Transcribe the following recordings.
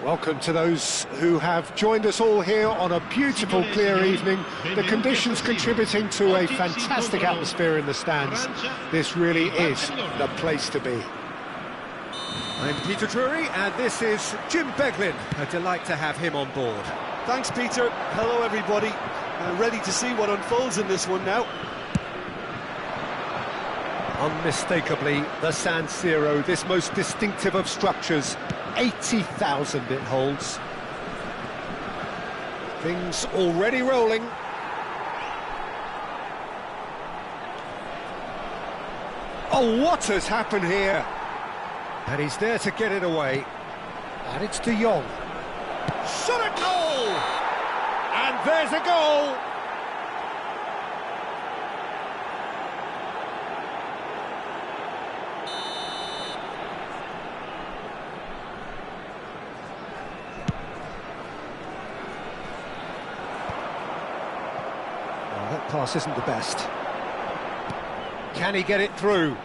Welcome to those who have joined us all here on a beautiful, clear evening. The conditions contributing to a fantastic atmosphere in the stands. This really is the place to be. I'm Peter Drury, and this is Jim Beglin. A delight to have him on board. Thanks, Peter. Hello, everybody. Ready to see what unfolds in this one now. Unmistakably, the San Siro, this most distinctive of structures. 80,000 it holds. Things already rolling. Oh, what has happened here? And he's there to get it away. And it's De Jong. Shot at goal! And there's a goal! That pass isn't the best. Can he get it through?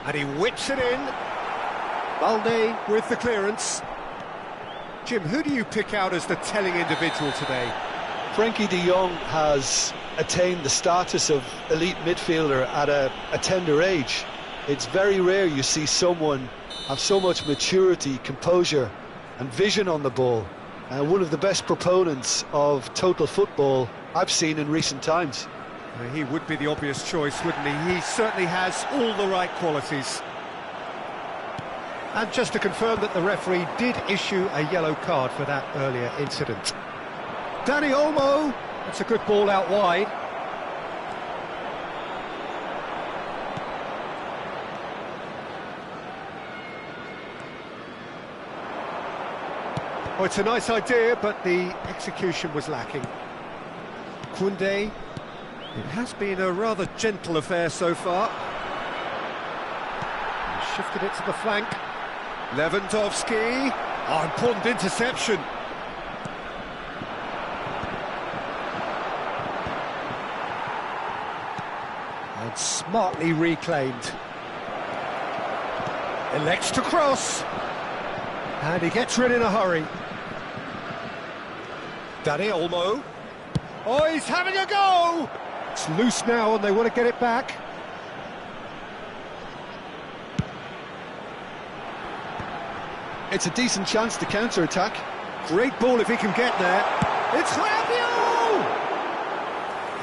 And he whips it in. Balde with the clearance. Jim, who do you pick out as the telling individual today? Frankie de Jong has attained the status of elite midfielder at a tender age. It's very rare you see someone have so much maturity, composure and vision on the ball. One of the best proponents of total football I've seen in recent times. He would be the obvious choice, wouldn't he? He certainly has all the right qualities. And just to confirm that the referee did issue a yellow card for that earlier incident. Dani Olmo, that's a good ball out wide. Oh, it's a nice idea, but the execution was lacking. Koundé, it has been a rather gentle affair so far. He shifted it to the flank. Lewandowski, oh, important interception. And smartly reclaimed. Elects to cross. And he gets rid in a hurry. Dani Olmo. Oh, he's having a go! It's loose now and they want to get it back. It's a decent chance to counter-attack. Great ball if he can get there. It's Rabiot!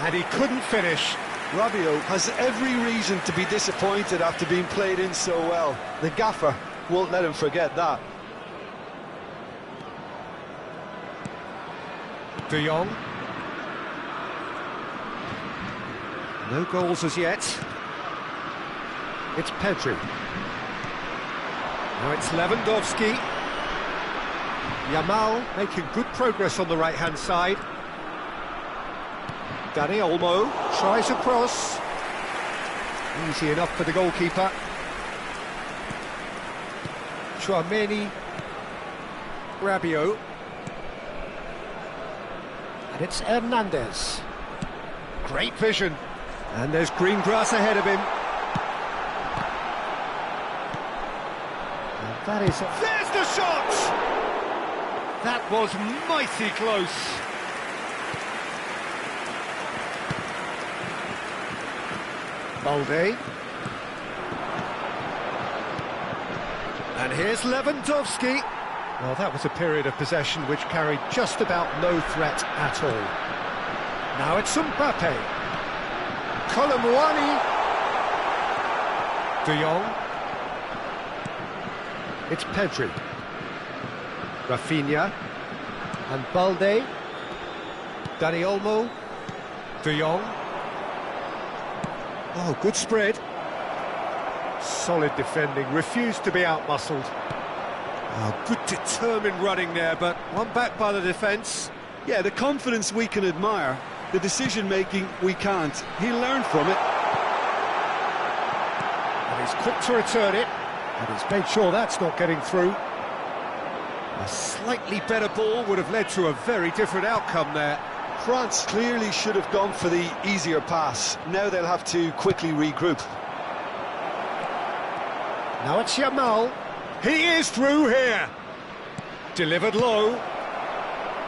And he couldn't finish. Rabiot has every reason to be disappointed after being played in so well. The gaffer won't let him forget that. De Jong. No goals as yet. It's Pedri. Now it's Lewandowski. Yamal making good progress on the right-hand side. Dani Olmo tries a cross. Easy enough for the goalkeeper. Chouameni. Rabiot. And it's Hernandez. Great vision. And there's green grass ahead of him. And that is... There's the shot! That was mighty close. Balde. And here's Lewandowski. Well, that was a period of possession which carried just about no threat at all. Now it's Mbappe. Colomwani. De Jong. It's Pedri. Rafinha. And Balde. Dani Olmo. De Jong. Oh, good spread. Solid defending, refused to be outmuscled. Oh, good determined running there, but one back by the defence. Yeah, the confidence we can admire, the decision-making we can't. He'll learn from it. And he's quick to return it, and he's made sure that's not getting through. A slightly better ball would have led to a very different outcome there. France clearly should have gone for the easier pass. Now they'll have to quickly regroup. Now it's Yamal. He is through here. Delivered low.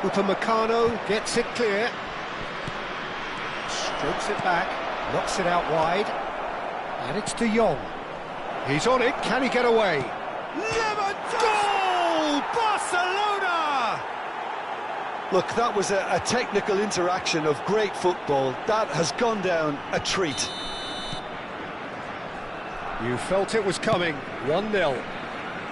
Upamecano gets it clear. Strokes it back, knocks it out wide. And it's De Jong. He's on it, can he get away? Goal! Barcelona! Look, that was a technical interaction of great football. That has gone down a treat. You felt it was coming, 1-0.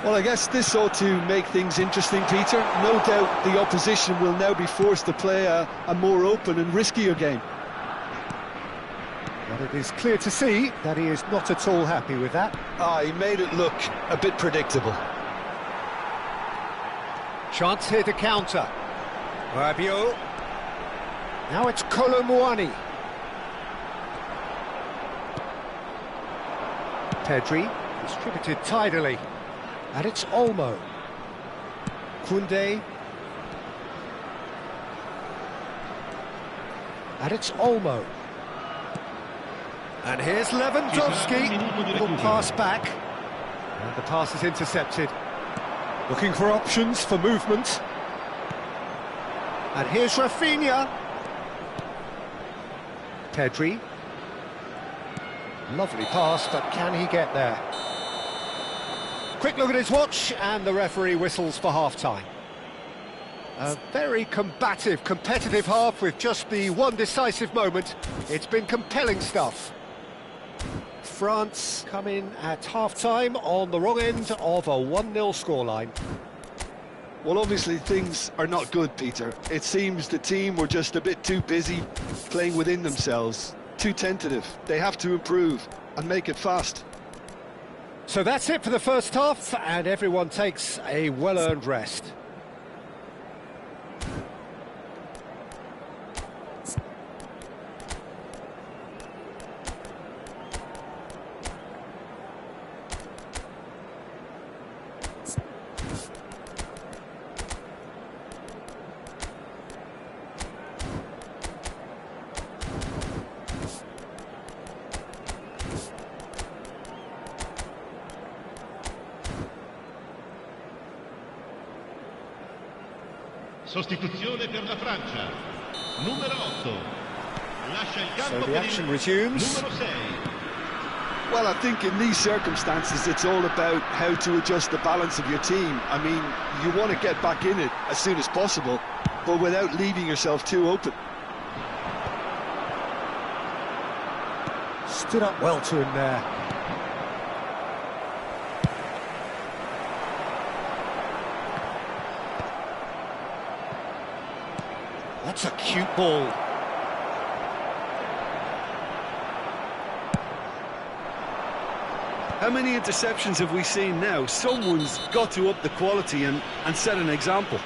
Well, I guess this ought to make things interesting, Peter. No doubt the opposition will now be forced to play a more open and riskier game. But it is clear to see that he is not at all happy with that. He made it look a bit predictable. Chance here to counter. Rabiot. Now it's Colomouani. Pedri, distributed tidily. And it's Olmo. Koundé. And it's Olmo. And here's Lewandowski. Little pass back. And the pass is intercepted. Looking for options for movement. And here's Rafinha. Pedri. Lovely pass, but can he get there? Quick look at his watch, and the referee whistles for half-time. A very combative, competitive half with just the one decisive moment. It's been compelling stuff. France come in at half-time on the wrong end of a 1-0 scoreline. Well, obviously things are not good, Peter. It seems the team were just a bit too busy playing within themselves, too tentative. They have to improve and make it fast. So that's it for the first half, and everyone takes a well-earned rest. Sostituzione per la Francia. Numero 8. Lascia il campo So the action resumes. Numero 6. Well, I think in these circumstances it's all about how to adjust the balance of your team. I mean, you want to get back in it as soon as possible, but without leaving yourself too open. Stood up well to him there. That's a cute ball. How many interceptions have we seen now? Someone's got to up the quality and set an example.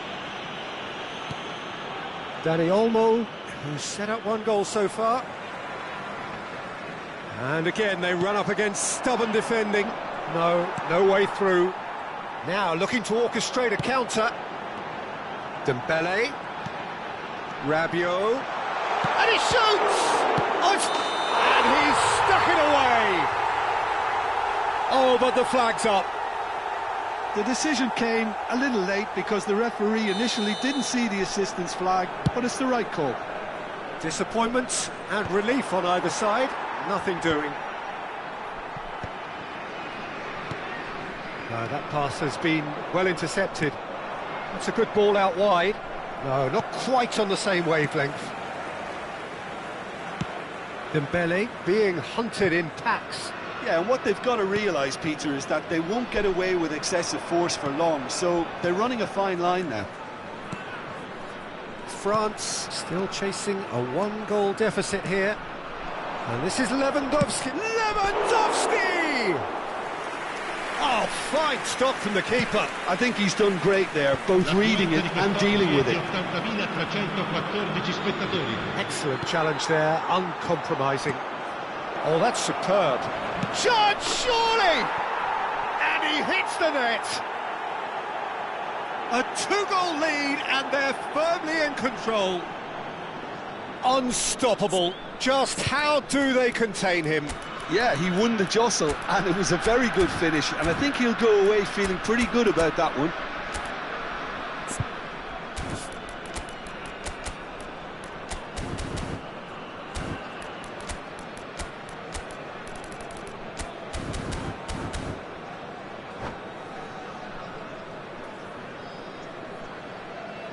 Dani Olmo, who's set up one goal so far. And again, they run up against stubborn defending. No way through. Now looking to orchestrate a counter. Dembele. Rabiot. And he shoots! And he's stuck it away! Oh, but the flag's up. The decision came a little late because the referee initially didn't see the assistance flag, but it's the right call. Disappointment and relief on either side. Nothing doing. That pass has been well intercepted. That's a good ball out wide. No, not quite on the same wavelength. Dembele being hunted in packs. Yeah, and what they've got to realise, Peter, is that they won't get away with excessive force for long, so they're running a fine line now. France still chasing a one-goal deficit here. And this is Lewandowski. Lewandowski! Oh, fine stop from the keeper. I think he's done great there, both reading it and dealing with it. Excellent challenge there, uncompromising. Oh, that's superb. Chance, surely! And he hits the net. A two-goal lead, and they're firmly in control. Unstoppable. Just how do they contain him? Yeah, he won the jostle, and it was a very good finish, and I think he'll go away feeling pretty good about that one.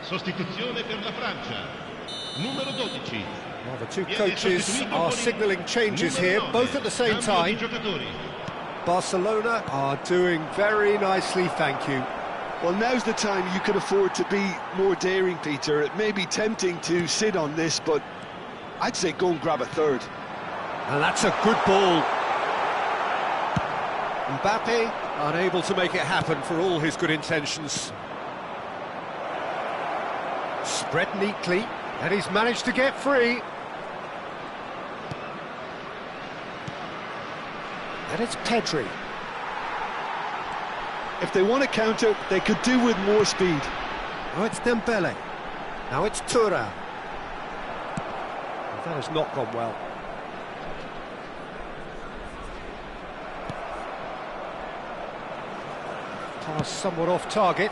Sostituzione per la Francia. Numero 12. Well, the two coaches are signalling changes here, both at the same time. Barcelona are doing very nicely, thank you. Well, now's the time you can afford to be more daring, Peter. It may be tempting to sit on this, but I'd say go and grab a third. And that's a good ball. Mbappe unable to make it happen for all his good intentions. Spread neatly, and he's managed to get free. And it's Pedri. If they want to counter, they could do with more speed. Now it's Dembele. Now it's Thuram. That has not gone well. Pass somewhat off target.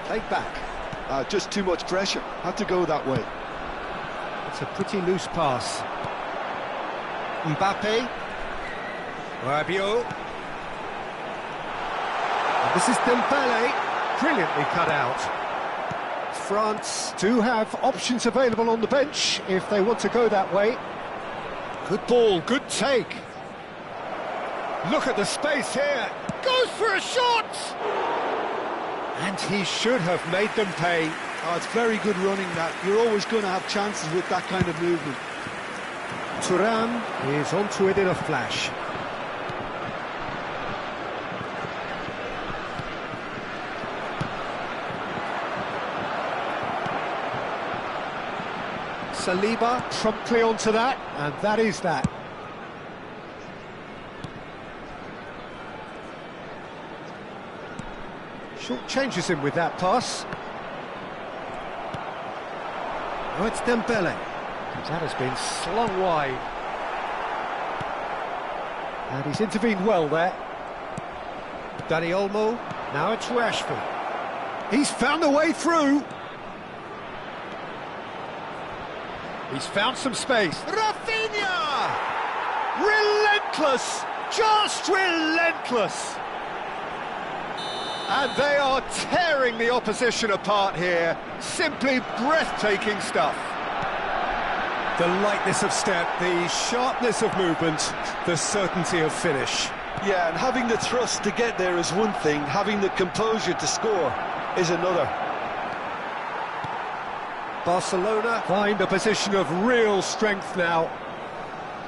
Played back. Just too much pressure. Had to go that way. It's a pretty loose pass. Mbappe. Rabiot. And this is Dembele. Brilliantly cut out. France do have options available on the bench if they want to go that way. Good ball, good take. Look at the space here. Goes for a shot! And he should have made them pay. Oh, it's very good running, that. You're always going to have chances with that kind of movement. Thuram is onto it in a flash. Saliba promptly onto that, and that is that. Short changes him with that pass. Oh, it's Dembele. That has been slung wide. And he's intervened well there. Dani Olmo. Now it's Rashford. He's found a way through. He's found some space. Rafinha! Relentless! Just relentless! And they are tearing the opposition apart here. Simply breathtaking stuff. The lightness of step, the sharpness of movement, the certainty of finish. Yeah, and having the thrust to get there is one thing, having the composure to score is another. Barcelona find a position of real strength now.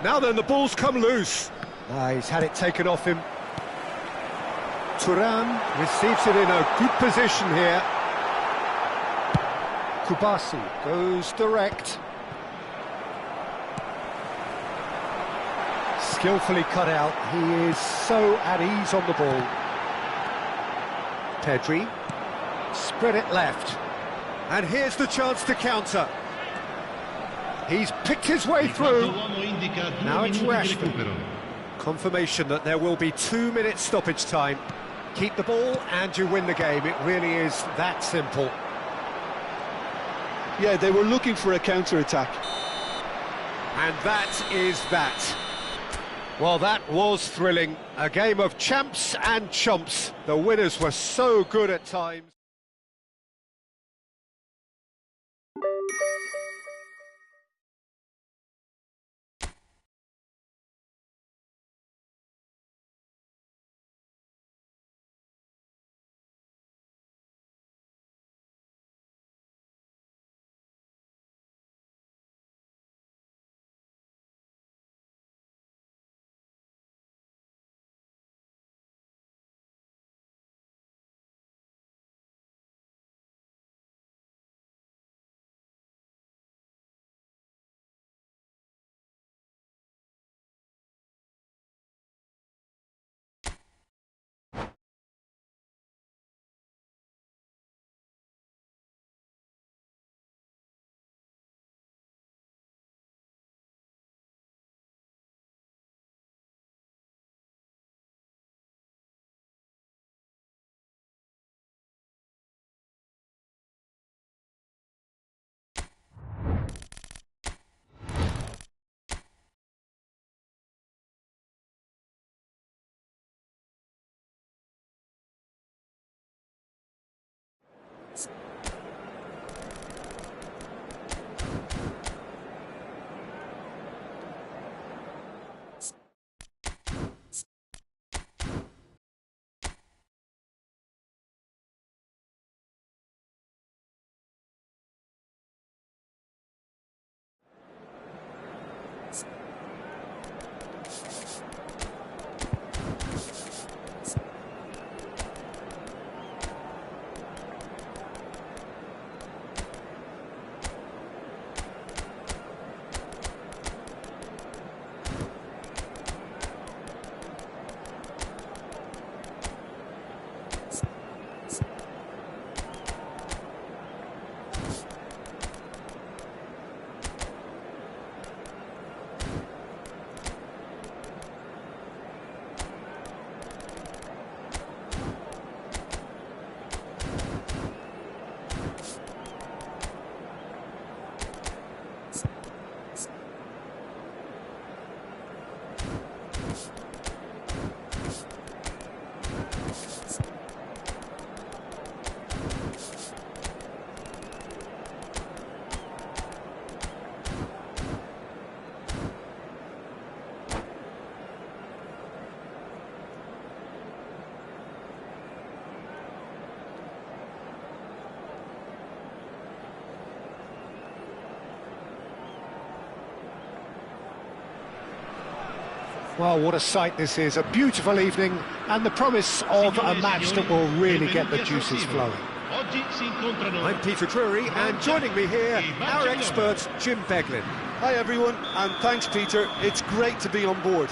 Now then, the ball's come loose. He's had it taken off him. Thuram receives it in a good position here. Kubasi goes direct. Skillfully cut out. He is so at ease on the ball. Pedri. Spread it left. And here's the chance to counter. He's picked his way through. Now it's Rashford. Confirmation that there will be 2 minutes stoppage time. Keep the ball and you win the game. It really is that simple. Yeah, they were looking for a counter-attack. And that is that. Well, that was thrilling. A game of champs and chumps. The winners were so good at times. Well, what a sight this is, a beautiful evening and the promise of a match that will really get the juices flowing. I'm Peter Drury, and joining me here, our expert, Jim Beglin. Hi everyone, and thanks Peter, it's great to be on board.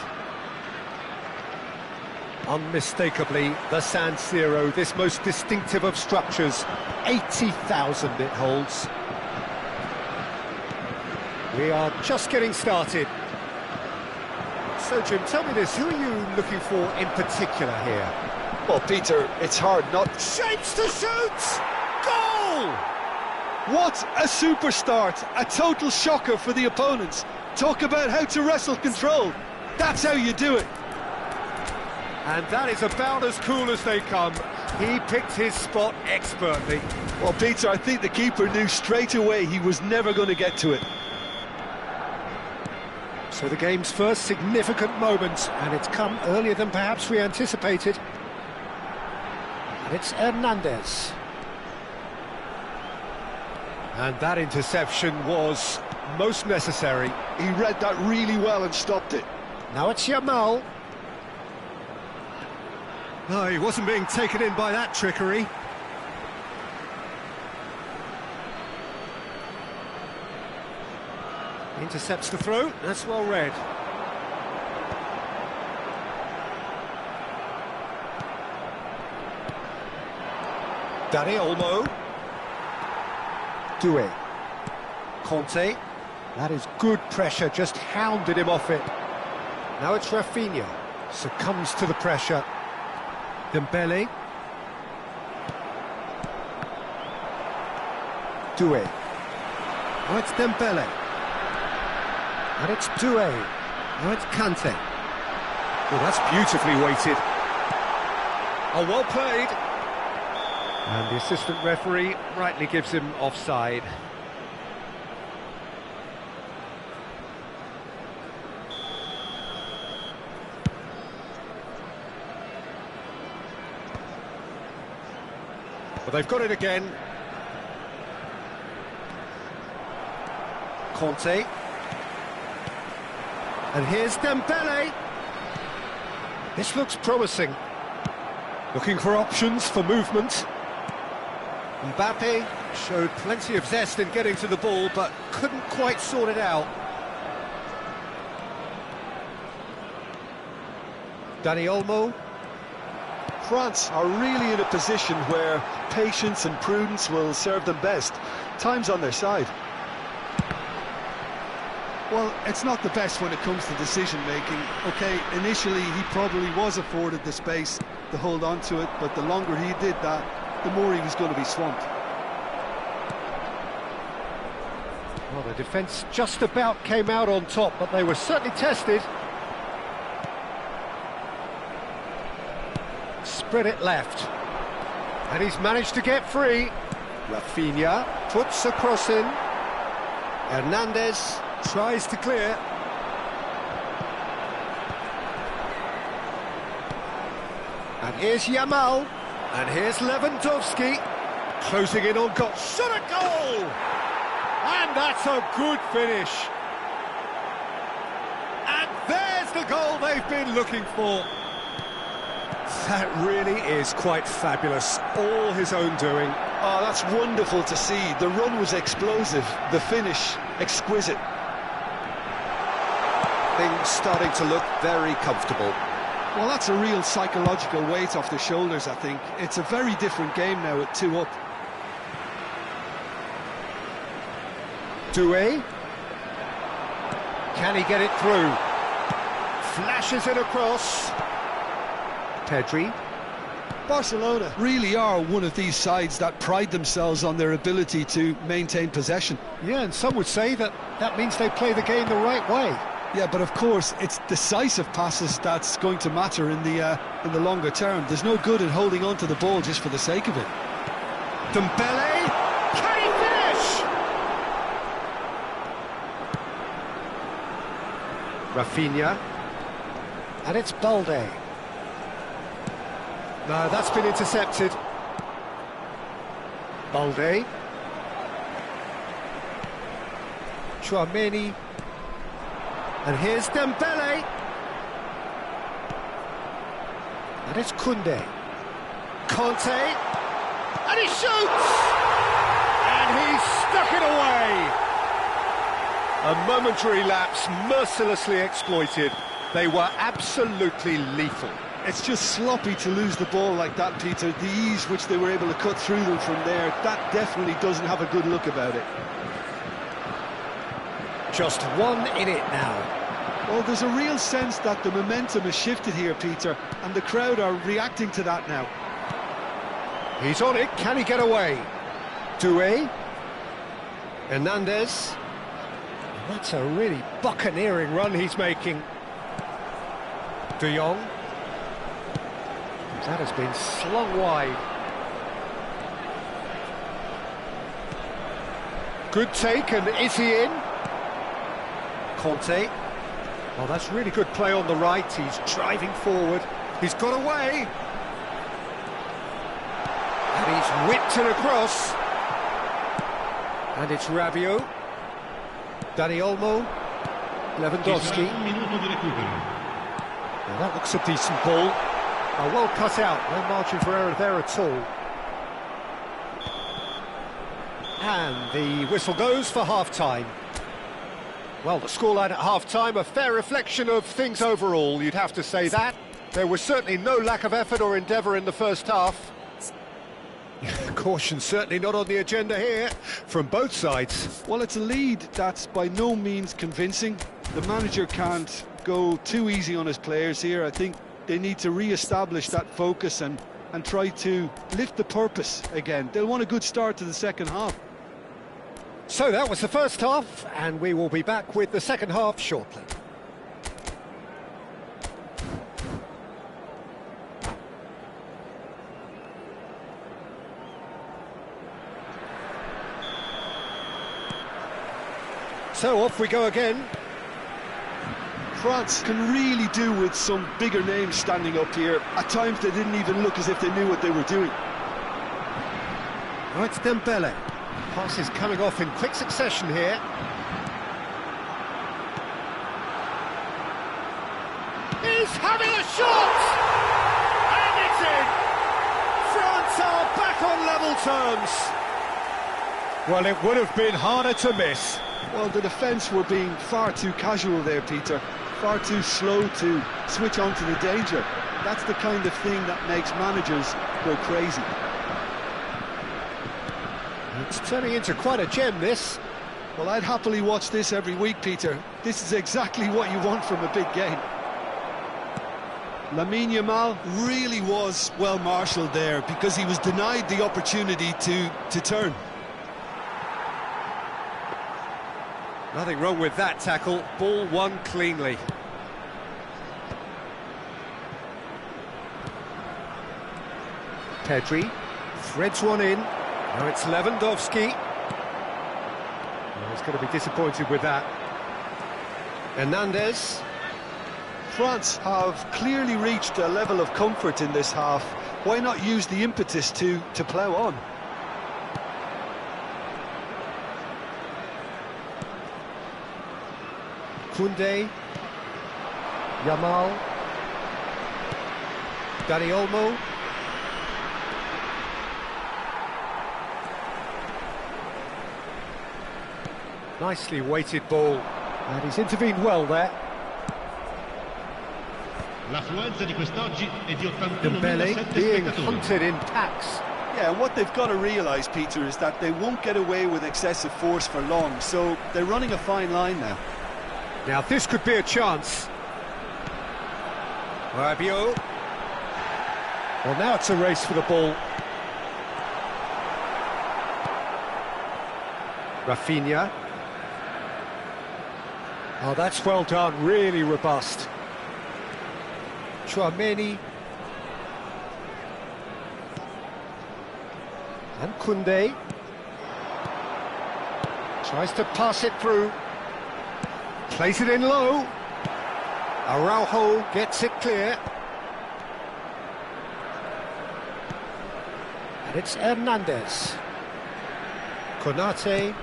Unmistakably, the San Siro, this most distinctive of structures, 80,000 it holds. We are just getting started. So, Jim, tell me this, who are you looking for in particular here? Well, Peter, it's hard not... Shapes to shoot! Goal! What a super start! A total shocker for the opponents. Talk about how to wrestle control. That's how you do it. And that is about as cool as they come. He picked his spot expertly. Well, Peter, I think the keeper knew straight away he was never going to get to it. So the game's first significant moment, and it's come earlier than perhaps we anticipated. And it's Hernandez. And that interception was most necessary. He read that really well and stopped it. Now it's Yamal. No, he wasn't being taken in by that trickery. Intercepts the throw, that's well read. Dani Olmo. Doué. Conte. That is good pressure, just hounded him off it. Now it's Rafinha. Succumbs to the pressure. Dembele. Doué. Now it's Dembele. And it's Doué. Now it's Kante. Well, that's beautifully weighted. Oh, well played. And the assistant referee rightly gives him offside. Well, they've got it again. Conte. And here's Dembele. This looks promising. Looking for options for movement. Mbappe showed plenty of zest in getting to the ball, but couldn't quite sort it out. Dani Olmo. France are really in a position where patience and prudence will serve them best. Time's on their side. Well, it's not the best when it comes to decision-making. OK, initially he probably was afforded the space to hold on to it, but the longer he did that, the more he was going to be swamped. Well, the defence just about came out on top, but they were certainly tested. Spread it left. And he's managed to get free. Rafinha puts a cross in. Hernandez tries to clear. And here's Yamal. And here's Lewandowski. Closing in on goal. Shot a goal! And that's a good finish. And there's the goal they've been looking for. That really is quite fabulous. All his own doing. Oh, that's wonderful to see. The run was explosive. The finish, exquisite. Things starting to look very comfortable. Well, that's a real psychological weight off the shoulders, I think. It's a very different game now at 2 up. Doué. Can he get it through? Flashes it across. Pedri. Barcelona really are one of these sides that pride themselves on their ability to maintain possession. Yeah, and some would say that means they play the game the right way. Yeah, but of course, it's decisive passes that's going to matter in the longer term. There's no good in holding on to the ball just for the sake of it. Dembele, can he finish? Rafinha, and it's Balde. No, that's been intercepted. Balde. Chouameni. And here's Dembele. And it's Koundé. Conte. And he shoots! And he's stuck it away! A momentary lapse, mercilessly exploited. They were absolutely lethal. It's just sloppy to lose the ball like that, Peter. The ease which they were able to cut through them from there, that definitely doesn't have a good look about it. Just 1 in it now. Well, there's a real sense that the momentum has shifted here, Peter, and the crowd are reacting to that now. He's on it, can he get away? Doué. Hernandez. And that's a really buccaneering run he's making. De Jong. That has been slung wide. Good take, and is he in? Conte. Well, that's really good play on the right. He's driving forward. He's got away. And he's whipped it across. And it's Rabiot. Dani Olmo. Lewandowski. Well, that looks a decent ball. Well cut out. No margin for error there at all. And the whistle goes for half-time. Well, the scoreline at half-time, a fair reflection of things overall, you'd have to say that. There was certainly no lack of effort or endeavour in the first half. Caution certainly not on the agenda here, from both sides. Well, it's a lead that's by no means convincing. The manager can't go too easy on his players here. I think they need to re-establish that focus and try to lift the purpose again. They'll want a good start to the second half. So that was the first half, and we will be back with the second half shortly. So off we go again. France can really do with some bigger names standing up here. At times they didn't even look as if they knew what they were doing. Right, Dembele. Passes coming off in quick succession here. He's having a shot! And it's in! France are back on level terms. Well, it would have been harder to miss. Well, the defence were being far too casual there, Peter. Far too slow to switch on to the danger. That's the kind of thing that makes managers go crazy. It's turning into quite a gem, this. Well, I'd happily watch this every week, Peter. This is exactly what you want from a big game. Lamine Yamal really was well marshalled there because he was denied the opportunity to turn. Nothing wrong with that tackle. Ball won cleanly. Pedri threads one in. Now it's Lewandowski. Well, he's going to be disappointed with that. Hernandez. France have clearly reached a level of comfort in this half. Why not use the impetus to plough on? Koundé. Yamal. Dani Olmo. Nicely weighted ball, and he's intervened well there. L'affluenza di quest'oggi è di Dembele 81.007 being spettatori. hunted in packs. Yeah, what they've got to realise, Peter, is that they won't get away with excessive force for long, so they're running a fine line now. Now this could be a chance. Rabiot. Well, now it's a race for the ball. Rafinha. Oh, that's well done, really robust. Chouameni. And Koundé. Tries to pass it through. Plays it in low. Araujo gets it clear. And it's Hernandez. Konate.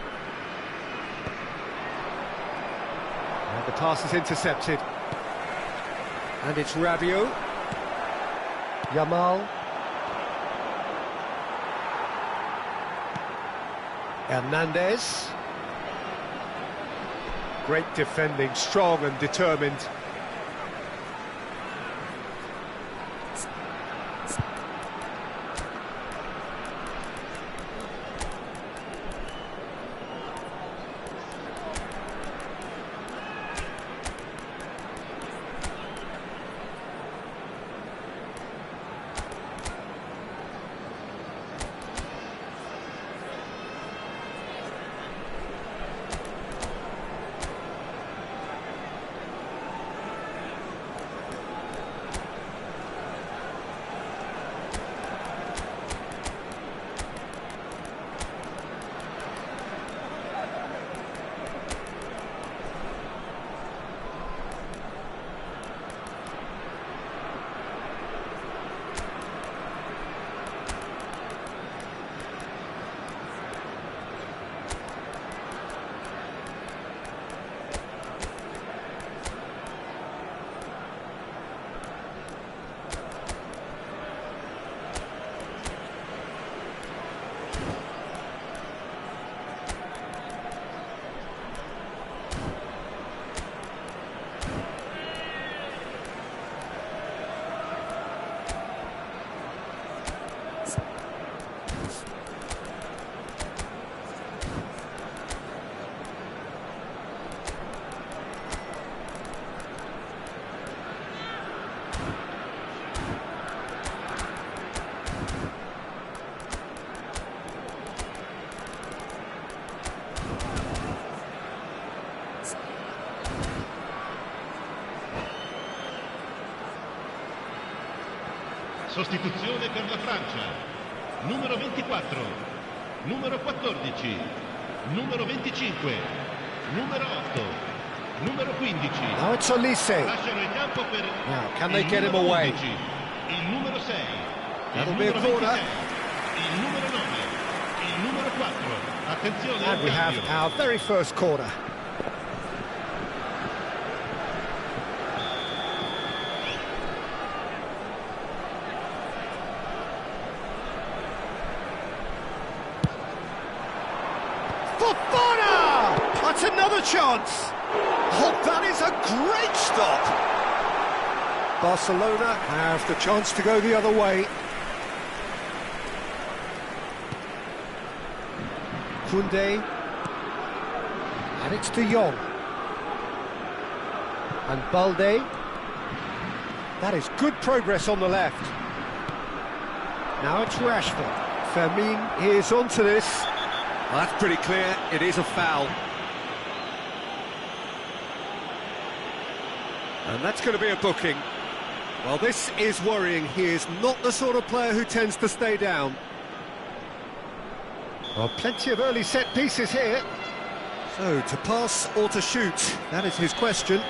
And the pass is intercepted. And it's Rabiot. Yamal. Hernandez. Great defending, strong and determined. Sostituzione per la Francia. Numero 24, numero 14, numero 25, numero 8, numero 15. Now it's Olise. Lasciano il campo per Now, can they il get him numero away? 11, il numero 6, That'll il be a numero corner. 26, il numero 9, il numero 4. Attenzione And al we have cambio. our very first corner. Fofana! That's another chance. Oh, that is a great stop. Barcelona have the chance to go the other way. Koundé. And it's De Jong. And Balde. That is good progress on the left. Now it's Rashford. Fermin is onto this. Well, that's pretty clear. It is a foul. And that's going to be a booking. Well, this is worrying. He is not the sort of player who tends to stay down. Well, plenty of early set pieces here. So, to pass or to shoot? That is his question.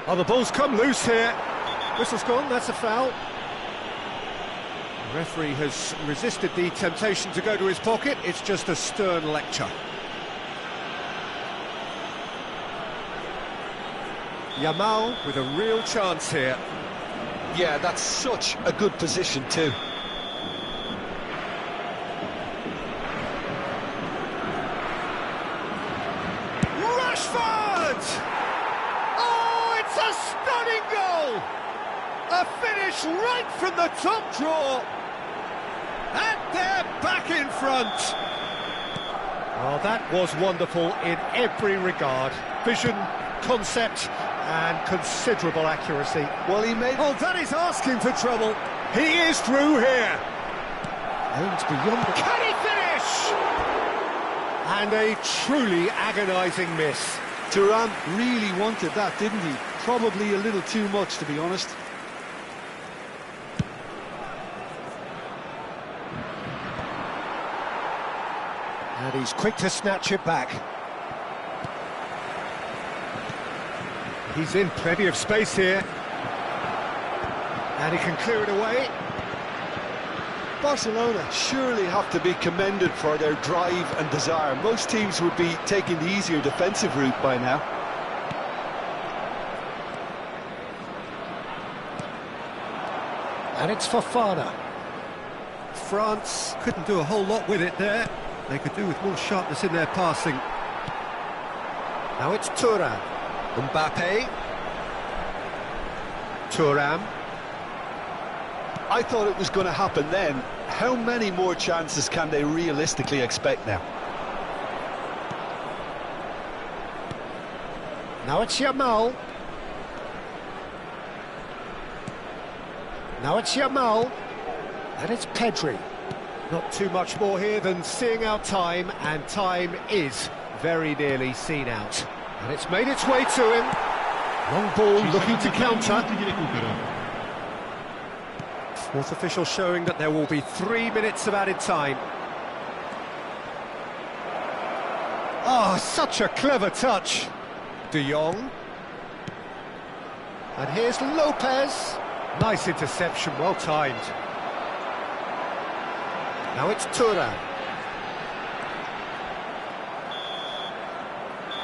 Oh, the ball's come loose here. Whistle's gone, that's a foul. The referee has resisted the temptation to go to his pocket. It's just a stern lecture. Yamal With a real chance here. Yeah, that's such a good position too. Rashford! Oh, it's a stunning goal! A finish right from the top draw. And they're back in front. Oh, that was wonderful in every regard. Vision, concept, and considerable accuracy. Well, he made... Oh, that is asking for trouble. He is through here. Aims beyond. Can he finish? And a truly agonising miss. Thuram really wanted that, didn't he? Probably a little too much, to be honest. And he's quick to snatch it back. He's in plenty of space here. And he can clear it away. Barcelona surely have to be commended for their drive and desire. Most teams would be taking the easier defensive route by now. And it's Fofana. France couldn't do a whole lot with it there. They could do with more sharpness in their passing. Now it's Thuram. Mbappe. Thuram. I thought it was going to happen then. How many more chances can they realistically expect now? Now it's Yamal. Now it's Yamal. And it's Pedri. Not too much more here than seeing out time, and time is very nearly seen out. And it's made its way to him. Long ball looking to counter. Fourth official showing that there will be 3 minutes of added time. Oh, such a clever touch. De Jong. And here's Lopez. Nice interception, well timed. Now it's Thuram.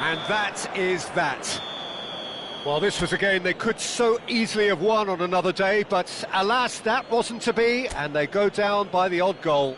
And that is that. Well, this was a game they could so easily have won on another day, but alas, that wasn't to be, and they go down by the odd goal.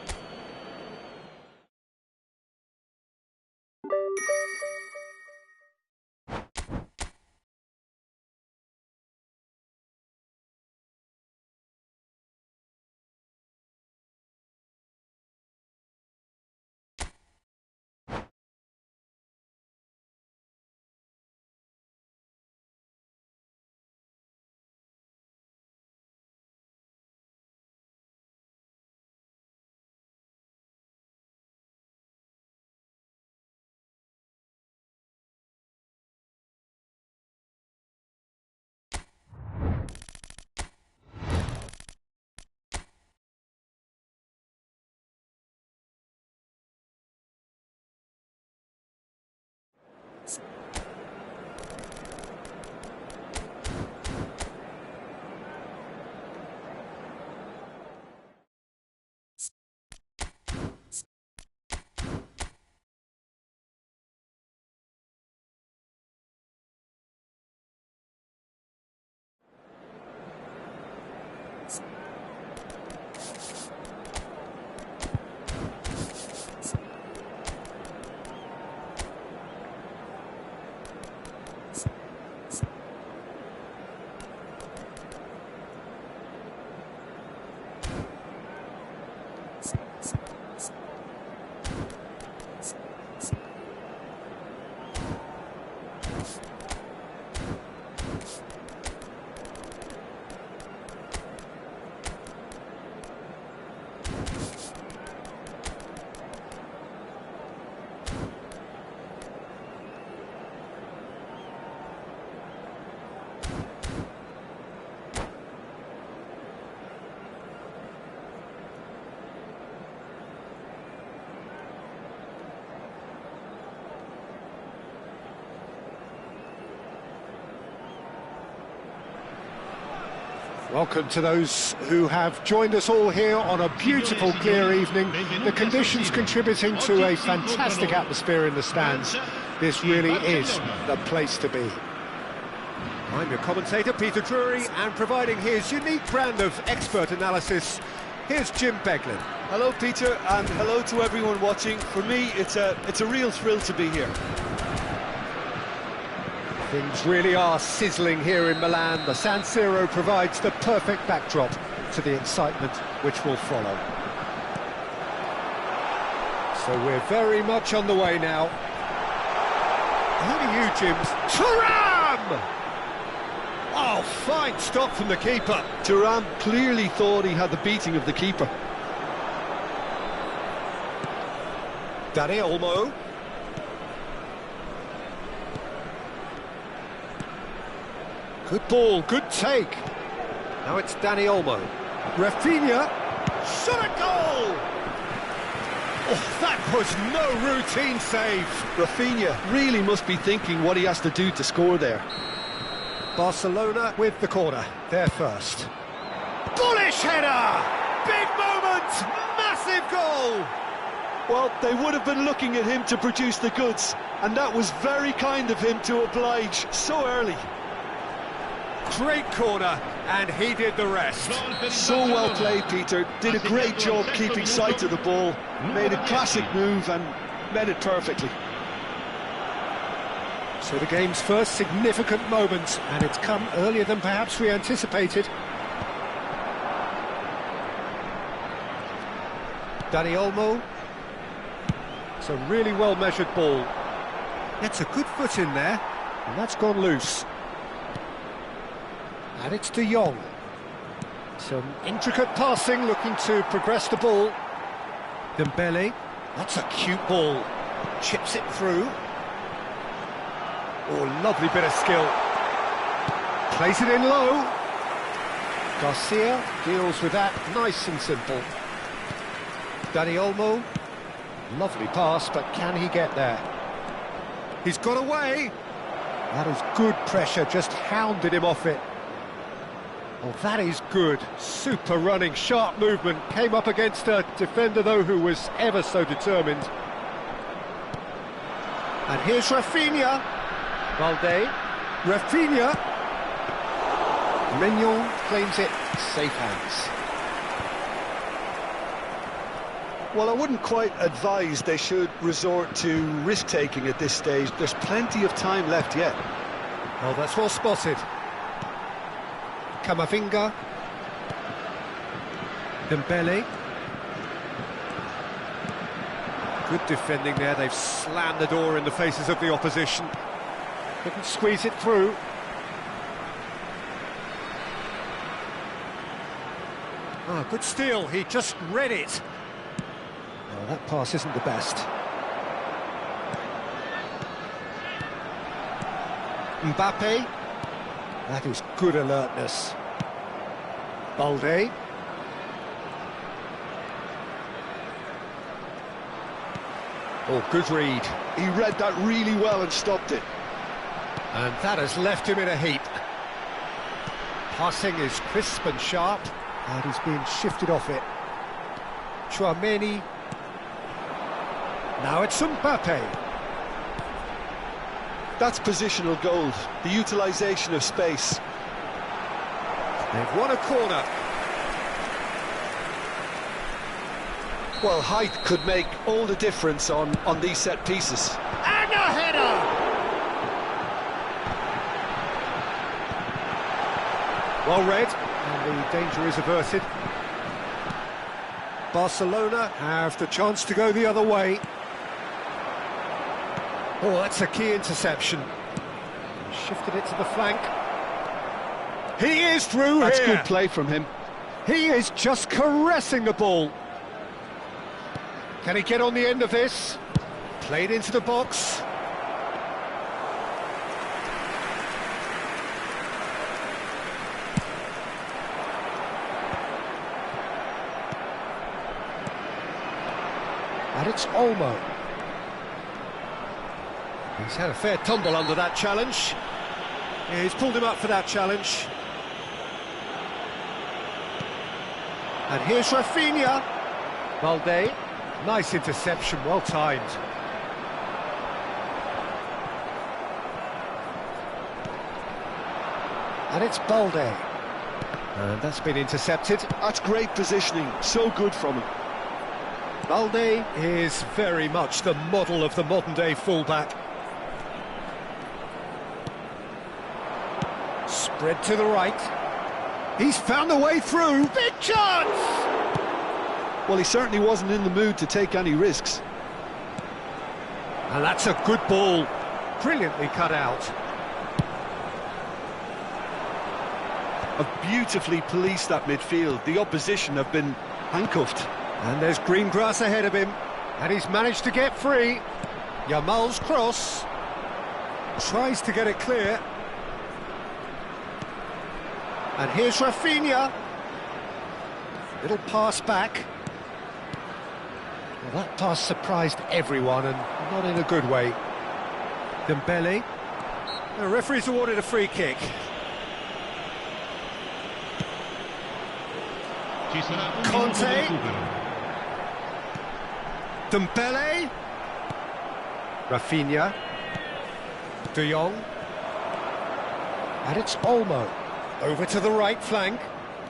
Welcome to those who have joined us all here on a beautiful, clear evening. The conditions contributing to a fantastic atmosphere in the stands. This really is the place to be. I'm your commentator, Peter Drury, and providing his unique brand of expert analysis, here's Jim Beglin. Hello, Peter, and hello to everyone watching. For me, it's a real thrill to be here. Things really are sizzling here in Milan. The San Siro provides the perfect backdrop to the excitement which will follow. So we're very much on the way now. Over to you, Jims. Thuram! Oh, fine stop from the keeper. Thuram clearly thought he had the beating of the keeper. Dani Olmo. Good ball, good take. Now it's Dani Olmo. Rafinha. Shot a goal! Oh, that was no routine save. Rafinha really must be thinking what he has to do to score there. Barcelona with the corner, they're first. Bullish header! Big moment! Massive goal! Well, they would have been looking at him to produce the goods, and that was very kind of him to oblige so early. Great corner, and he did the rest. So well played, Peter. Did a great job keeping sight of the ball, made a classic move and met it perfectly. So the game's first significant moment, and it's come earlier than perhaps we anticipated. Dani Olmo. It's a really well-measured ball. Gets a good foot in there. And that's gone loose. And it's De Jong. Some intricate passing, looking to progress the ball. Dembele. That's a cute ball. Chips it through. Oh, lovely bit of skill. Plays it in low. Garcia deals with that nice and simple. Dani Olmo. Lovely pass, but can he get there? He's got away. That is good pressure, just hounded him off it. Oh, that is good. Super running, sharp movement. Came up against a defender, though, who was ever so determined. And here's Rafinha. Valde. Rafinha. Mignon claims it. Safe hands. Well, I wouldn't quite advise they should resort to risk-taking at this stage. There's plenty of time left yet. Oh, that's well spotted. Camavinga. Dembele. Good defending there. They've slammed the door in the faces of the opposition. Couldn't squeeze it through. Oh, good steal. He just read it. Oh, that pass isn't the best. Mbappe. That is good alertness. Balde. Oh, good read. He read that really well and stopped it. And that has left him in a heap. Passing is crisp and sharp, and he's being shifted off it. Chouameni. Now it's Mbappe. That's positional gold, the utilisation of space. They've won a corner. Well, height could make all the difference on these set pieces. And a header! Well read, and the danger is averted. Barcelona have the chance to go the other way. Oh, that's a key interception. Shifted it to the flank. He is through That's here. good play from him. He is just caressing the ball. Can he get on the end of this? Played into the box. And it's Olmo. He's had a fair tumble under that challenge. Yeah, he's pulled him up for that challenge. And here's Rafinha. Valde. Nice interception, well timed. And it's Balde. And that's been intercepted. That's great positioning, so good from him. Balde is very much the model of the modern-day fullback. Spread to the right. He's found a way through. Big chance! Well, he certainly wasn't in the mood to take any risks. And that's a good ball. Brilliantly cut out. Have beautifully policed that midfield. The opposition have been handcuffed. And there's green grass ahead of him. And he's managed to get free. Yamal's cross. Tries to get it clear. And here's Rafinha. Little pass back. Well, that pass surprised everyone, and not in a good way. Dembele. The referee's awarded a free kick. Ci sarà un Conte. minuto di recupero. Dembele. Rafinha. De Jong. And it's Olmo. Over to the right flank.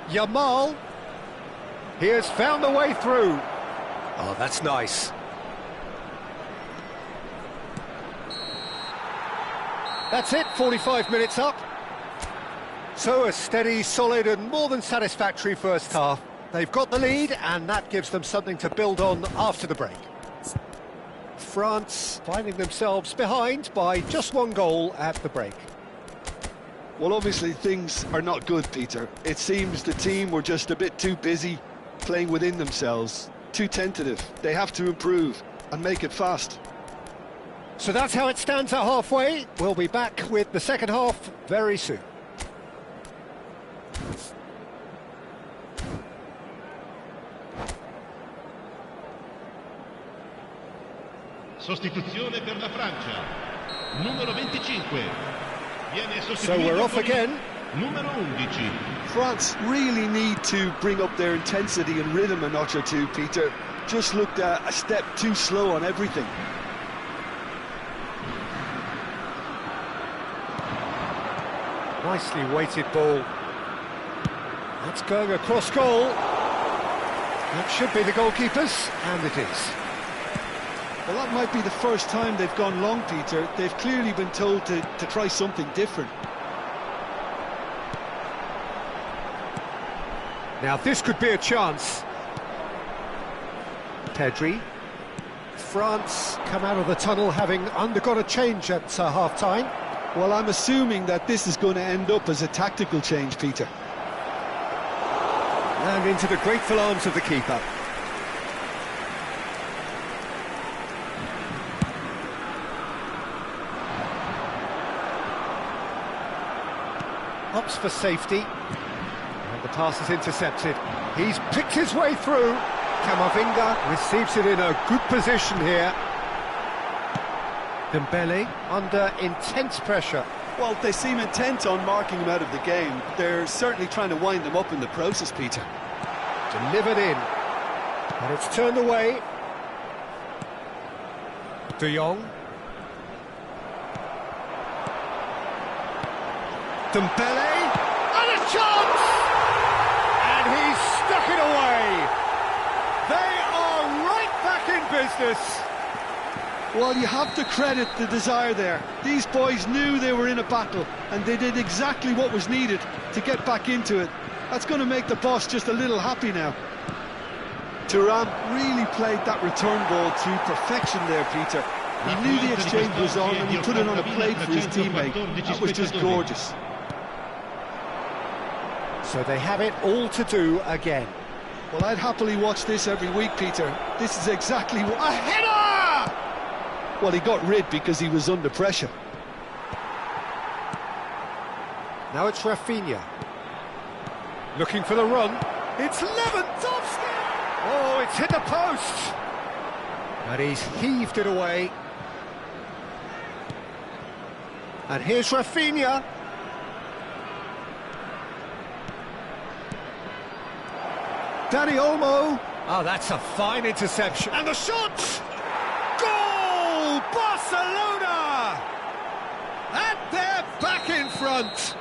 Yamal. He has found the way through. Oh, that's nice. That's it, 45 minutes up. So a steady, solid and more than satisfactory first half. They've got the lead and that gives them something to build on after the break. France finding themselves behind by just one goal at the break. Well, obviously things are not good, Peter. It seems the team were just a bit too busy playing within themselves, too tentative. They have to improve and make it fast. So that's how it stands at halfway. We'll be back with the second half very soon. Sostituzione per la Francia. Numero 25. Viene So sostituito we're off con il again. Numero 11. France really need to bring up their intensity and rhythm a notch or two, Peter. Just looked a step too slow on everything. Nicely weighted ball. That's going across goal. That should be the goalkeeper's, and it is. Well, that might be the first time they've gone long, Peter. They've clearly been told to try something different. Now this could be a chance. Pedri. France come out of the tunnel having undergone a change at half-time. Well, I'm assuming that this is going to end up as a tactical change, Peter. And into the grateful arms of the keeper. Ups for safety. And the pass is intercepted. He's picked his way through. Camavinga receives it in a good position here. Dembele under intense pressure. Well, they seem intent on marking him out of the game. They're certainly trying to wind them up in the process, Peter. Delivered in. And it's turned away. De Jong. Dembele. And a chance! And he's stuck it away. They are right back in business. Well, you have to credit the desire there. These boys knew they were in a battle, and they did exactly what was needed to get back into it. That's going to make the boss just a little happy now. Thuram really played that return ball to perfection there, Peter. He knew the exchange was on, and he put it on a plate for his teammate. That was just gorgeous. So they have it all to do again. Well, I'd happily watch this every week, Peter. This is exactly what... A header! Well, he got rid because he was under pressure. Now it's Rafinha. Looking for the run. It's Lewandowski! Oh, it's hit the post! And he's heaved it away. And here's Rafinha. Dani Olmo. Oh, that's a fine interception. And the shot! Goal! Barcelona! And they're back in front.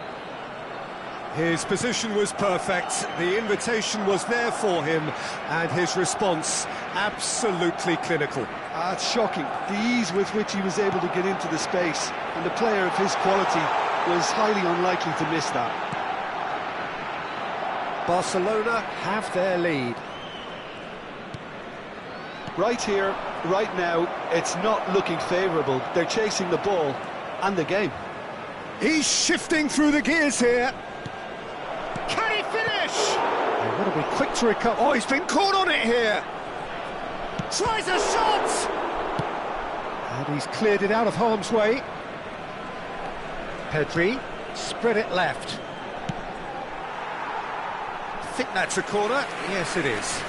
His position was perfect, the invitation was there for him, and his response absolutely clinical. It's shocking, the ease with which he was able to get into the space, and a player of his quality was highly unlikely to miss that. Barcelona have their lead. Right here, right now, it's not looking favourable. They're chasing the ball and the game. He's shifting through the gears here. Can he finish? They've got to be quick to recover. Oh, he's been caught on it here. Tries a shot! And he's cleared it out of harm's way. Pedri, spread it left. I think that's a corner. Yes, it is.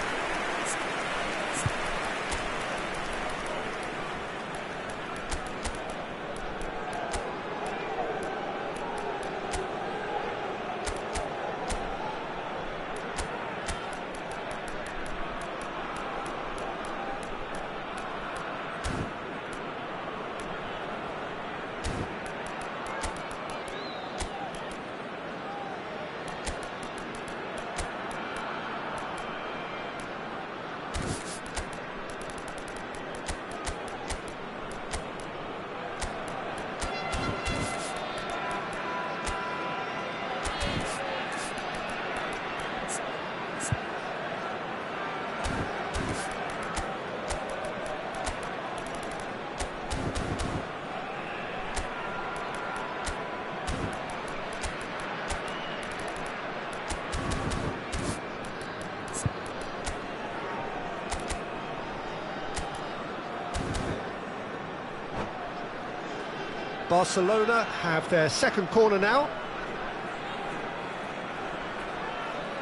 Barcelona have their second corner now.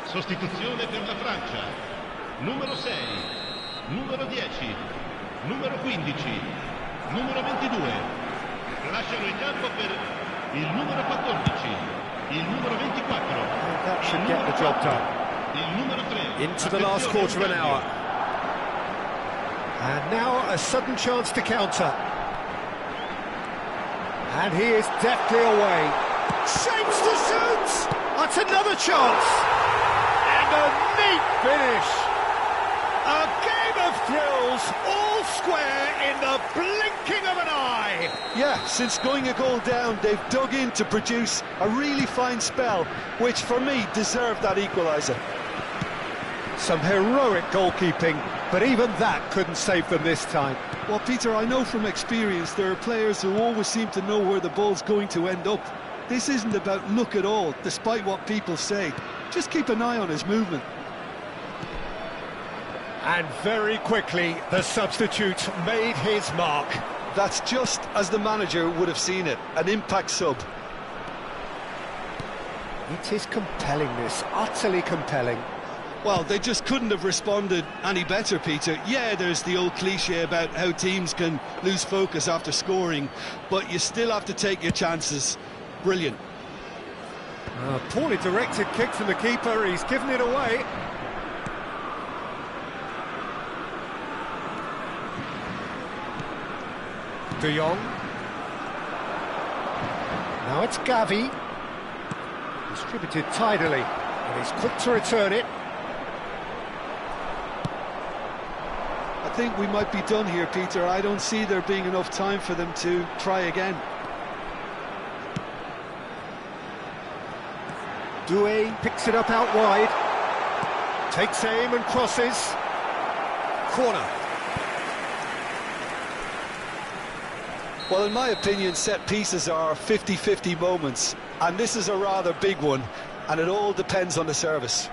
Sostituzione per la Francia. Numero 6, numero 10, numero 15, numero 22. Lasciano il campo per il numero 14, il numero 24. That should get the job done. Il numero 3. Into the last quarter of an hour. And now a sudden chance to counter. And he is deftly away. Shapes to shoot! That's another chance! And a neat finish! A game of thrills, all square in the blinking of an eye! Yeah, since going a goal down, they've dug in to produce a really fine spell, which for me deserved that equaliser. Some heroic goalkeeping, but even that couldn't save them this time. Well, Peter, I know from experience there are players who always seem to know where the ball's going to end up. This isn't about luck at all, despite what people say. Just keep an eye on his movement. And very quickly, the substitute made his mark. That's just as the manager would have seen it, an impact sub. It is compelling, this, utterly compelling. Well, they just couldn't have responded any better, Peter. Yeah, there's the old cliche about how teams can lose focus after scoring, but you still have to take your chances. Brilliant. A poorly directed kick from the keeper, he's given it away. De Jong. Now it's Gavi. Distributed tidily, and he's quick to return it. I think we might be done here, Peter. I don't see there being enough time for them to try again. Doué picks it up out wide. Takes aim and crosses. Corner. Well, in my opinion, set pieces are 50-50 moments, and this is a rather big one, and it all depends on the service.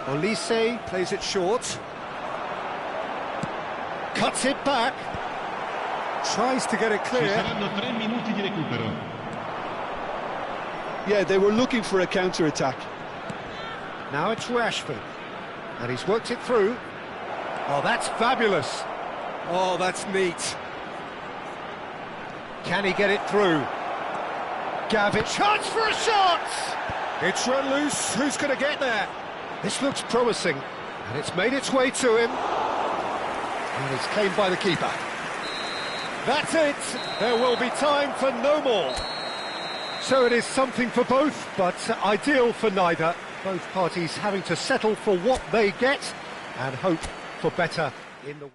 Olise plays it short. Cuts it back. Tries to get it Ci clear. saranno 3 minuti di recupero. Yeah, they were looking for a counter-attack. Now it's Rashford. And he's worked it through. Oh, that's fabulous. Oh, that's neat. Can he get it through? Gavi. Chance for a shot! It's run loose. Who's going to get there? This looks promising. And it's made its way to him. And it's claimed by the keeper. That's it. There will be time for no more. So it is something for both, but ideal for neither. Both parties having to settle for what they get and hope for better in the...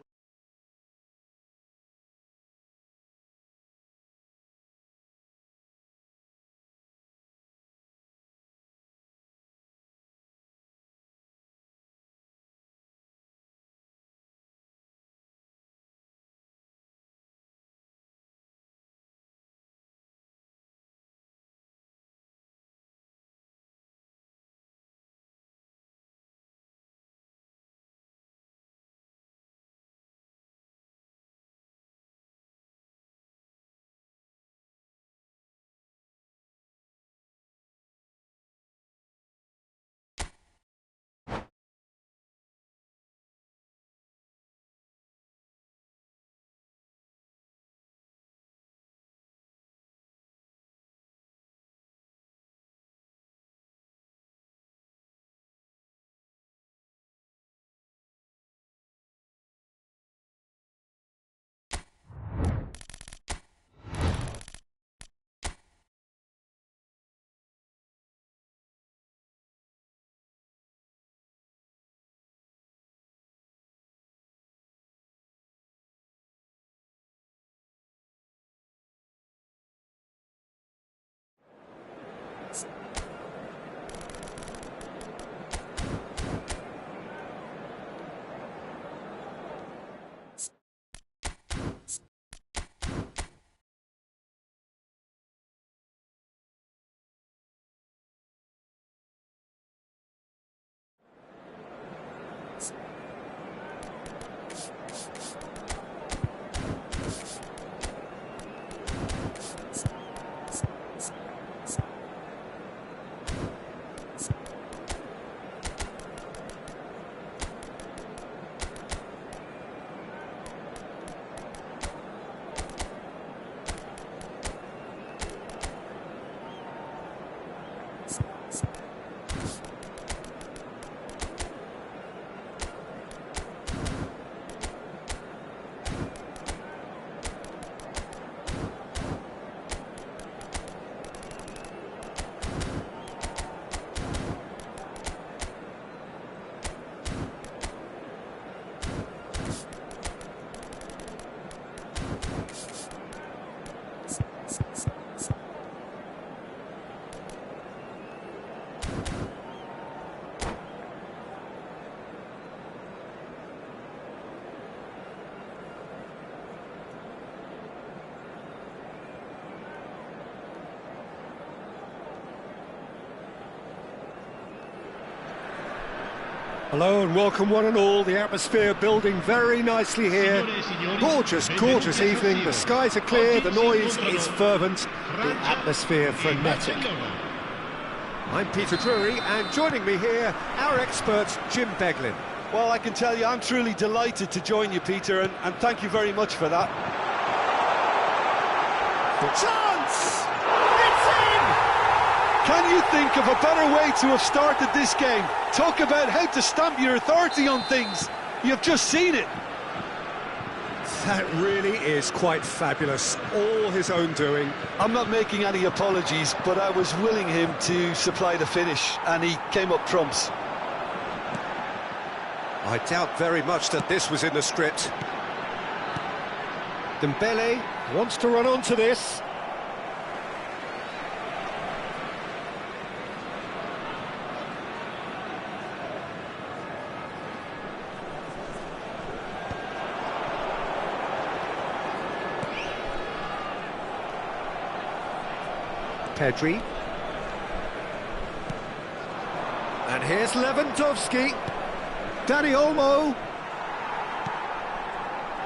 Hello and welcome one and all. The atmosphere building very nicely here. Gorgeous, gorgeous evening. The skies are clear, the noise is fervent, the atmosphere frenetic. I'm Peter Drury, and joining me here, our expert Jim Beglin. Well, I can tell you I'm truly delighted to join you, Peter, and thank you very much for that. Chance! It's in! Can you think of a better way to have started this game? Talk about how to stamp your authority on things. You've just seen it. That really is quite fabulous. All his own doing. I'm not making any apologies, but I was willing him to supply the finish, and he came up trumps. I doubt very much that this was in the script. Dembele wants to run onto this. Pedri. And here's Lewandowski. Dani Olmo.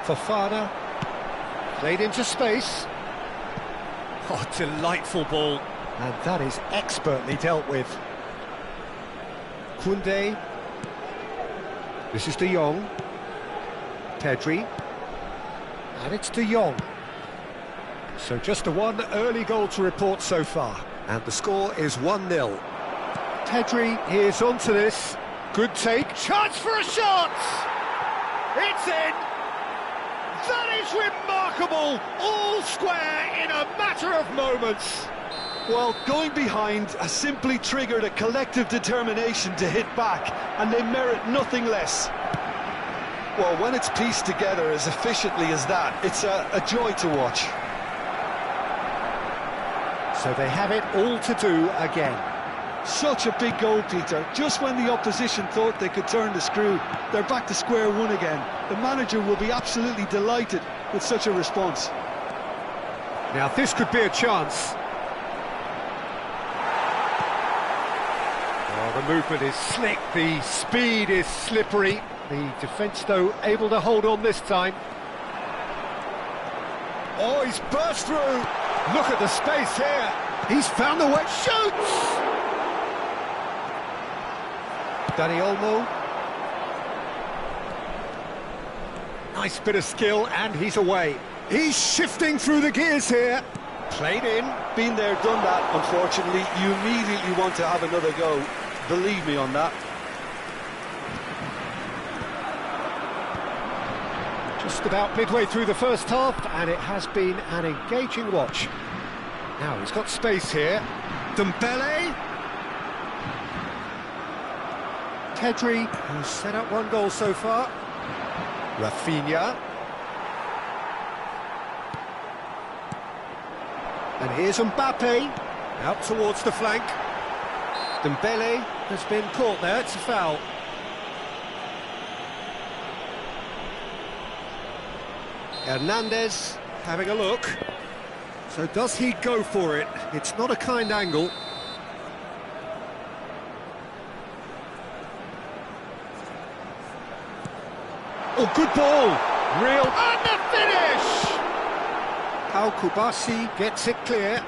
Fofana. Played into space. Oh, delightful ball. And that is expertly dealt with. Koundé. This is De Jong. Pedri. And it's De Jong. So just one early goal to report so far. And the score is 1-0. Pedri is onto this. Good take. Chance for a shot! It's in! That is remarkable! All square in a matter of moments. Well, going behind has simply triggered a collective determination to hit back, and they merit nothing less. Well, when it's pieced together as efficiently as that, it's a joy to watch. So they have it all to do again. Such a big goal, Peter. Just when the opposition thought they could turn the screw, they're back to square one again. The manager will be absolutely delighted with such a response. Now this could be a chance. Oh, the movement is slick, the speed is slippery. The defence, though, able to hold on this time. Oh, he's burst through. Look at the space here. He's found the way. Shoots! Dani Olmo. Nice bit of skill, and he's away. He's shifting through the gears here. Played in. Been there, done that, unfortunately. You immediately want to have another go. Believe me on that. Just about midway through the first half, and it has been an engaging watch. Now he's got space here. Dembele. Pedri, who's set up one goal so far. Rafinha. And here's Mbappe, out towards the flank. Dembele has been caught there, it's a foul. Hernandez having a look. So does he go for it? It's not a kind angle. Oh, good ball! Real... And the finish! Kubasi gets it clear.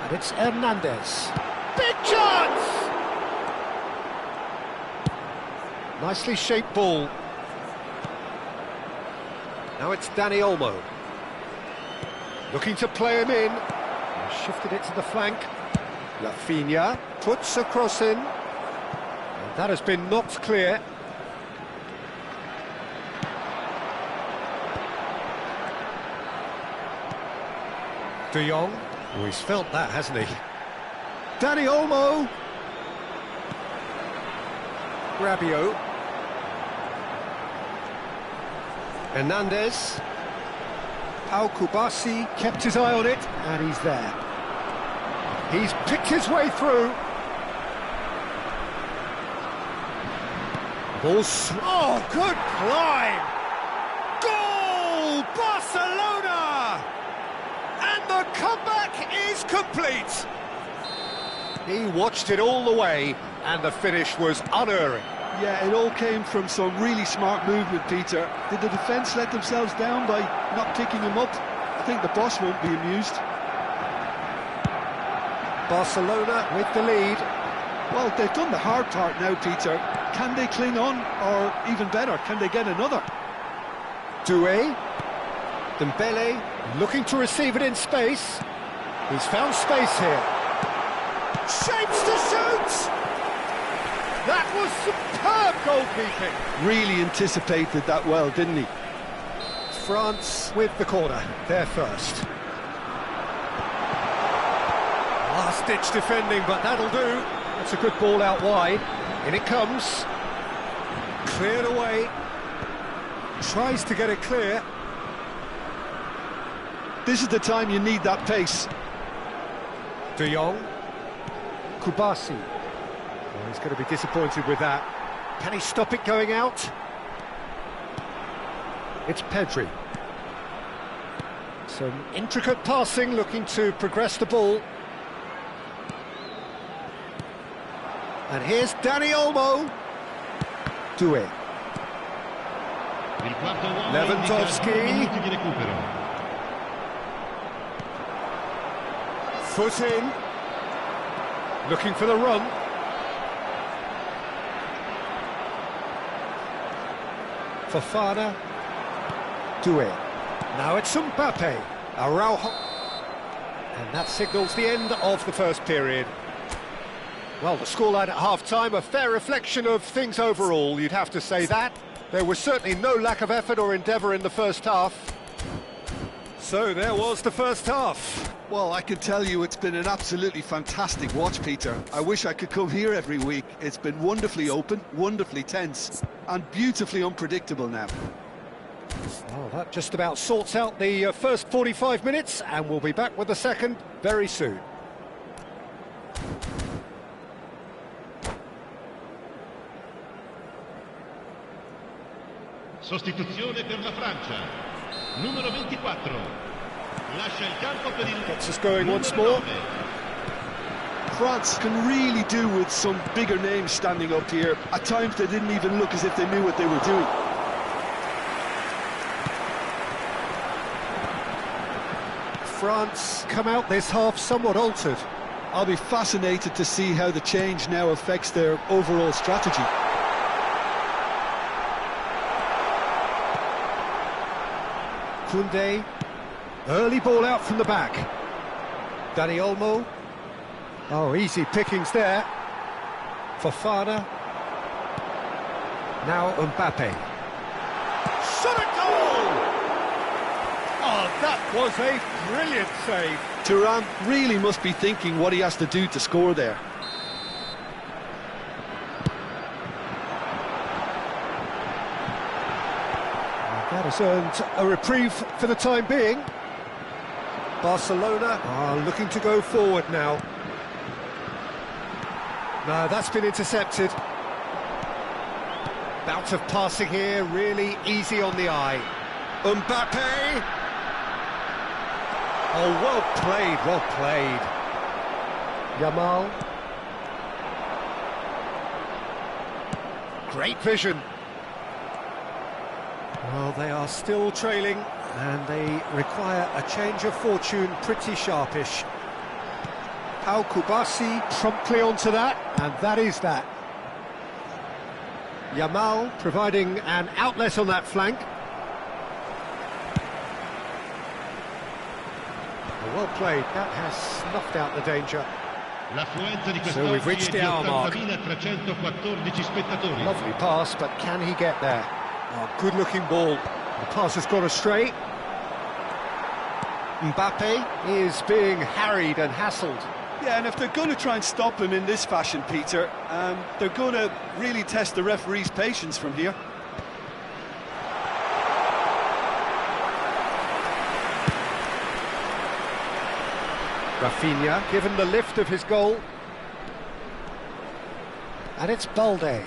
And it's Hernandez. Big chance! Nicely shaped ball. Now it's Dani Olmo. Looking to play him in. Shifted it to the flank. Rafinha puts a cross in. And that has been knocked clear. De Jong. Oh, he's felt that, hasn't he? Dani Olmo. Rabiot. Hernandez. Kubasi kept his eye on it, and he's there. He's picked his way through. Oh, good climb! Goal! Barcelona! And the comeback is complete. He watched it all the way, and the finish was unerring. Yeah, it all came from some really smart movement, Peter. Did the defence let themselves down by not picking him up? I think the boss won't be amused. Barcelona with the lead. Well, they've done the hard part now, Peter. Can they cling on, or even better, can they get another? Doué. Dembele looking to receive it in space. He's found space here. Shapes to shoot! That was superb goalkeeping. Really anticipated that well, didn't he? France with the corner, they're first. Last-ditch defending, but that'll do. That's a good ball out wide. In it comes. Cleared away. Tries to get it clear. This is the time you need that pace. De Jong. Kubasi. Oh, he's going to be disappointed with that. Can he stop it going out? It's Pedri. Some intricate passing, looking to progress the ball. And here's Dani Olmo. Doué. Lewandowski. Foot in. Looking for the run. Fofana. Doué. Now it's Mbappe. Araujo. And that signals the end of the first period. Well, the scoreline at half-time, a fair reflection of things overall, you'd have to say that. There was certainly no lack of effort or endeavour in the first half. So there was the first half. Well, I can tell you it's been an absolutely fantastic watch, Peter. I wish I could come here every week. It's been wonderfully open, wonderfully tense, and beautifully unpredictable now. Well, that just about sorts out the first 45 minutes, and we'll be back with the second very soon. Sostituzione per la Francia. Numero 24. Lascia il campo per il Gets us going once more. France can really do with some bigger names standing up here. At times they didn't even look as if they knew what they were doing. France come out this half somewhat altered. I'll be fascinated to see how the change now affects their overall strategy. Koundé, early ball out from the back. Dani Olmo. Oh, easy pickings there. Fofana. Now Mbappe. Shot a goal! Oh, that was a brilliant save. Thuram really must be thinking what he has to do to score there. That has earned a reprieve for the time being. Barcelona are looking to go forward now. No, that's been intercepted. Bout of passing here, really easy on the eye. Mbappe! Oh, well played, well played. Yamal. Great vision. Well, they are still trailing, and they require a change of fortune pretty sharpish. Pau Kubasi promptly onto that, and that is that. Yamal providing an outlet on that flank. Well played, that has snuffed out the danger. So we've reached the hour mark. Lovely pass, but can he get there? Oh, good-looking ball. The pass has gone astray. Mbappe is being harried and hassled. Yeah, and if they're going to try and stop him in this fashion, Peter, they're going to really test the referee's patience from here. Rafinha given the lift of his goal. And it's Balde.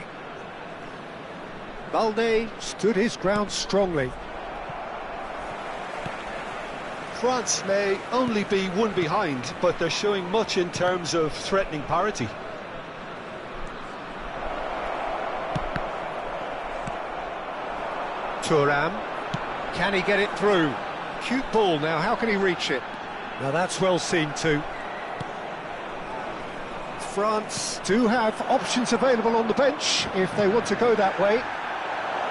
Balde stood his ground strongly. France may only be one behind, but they're showing much in terms of threatening parity. Thuram. Can he get it through? Cute ball now, how can he reach it? Now that's well seen too. France do have options available on the bench if they want to go that way.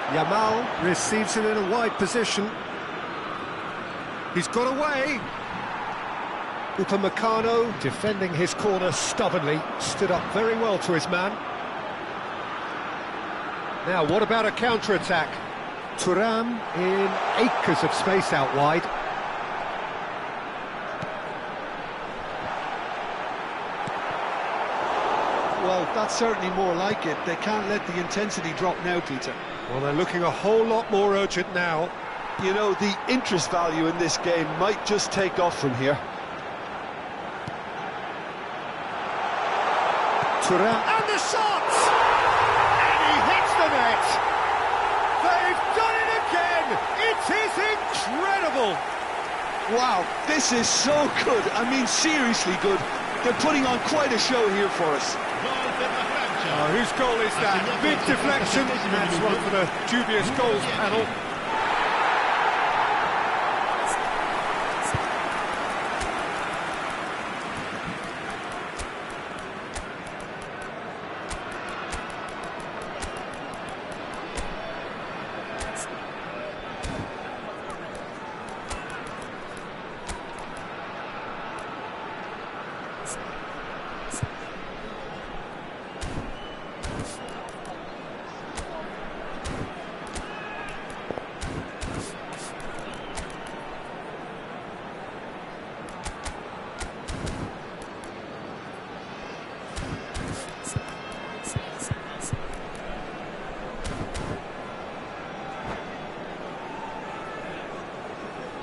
Yamal receives it in a wide position. He's got away. Upamecano defending his corner stubbornly, stood up very well to his man. Now what about a counter-attack? Thuram in acres of space out wide. Well, that's certainly more like it. They can't let the intensity drop now, Peter. Well, they're looking a whole lot more urgent now. You know, the interest value in this game might just take off from here. Thuram, and the shot! And he hits the net! They've done it again! It is incredible! Wow, this is so good. I mean, seriously good. They're putting on quite a show here for us. Whose goal is that? Big deflection. That's one for the dubious goals panel.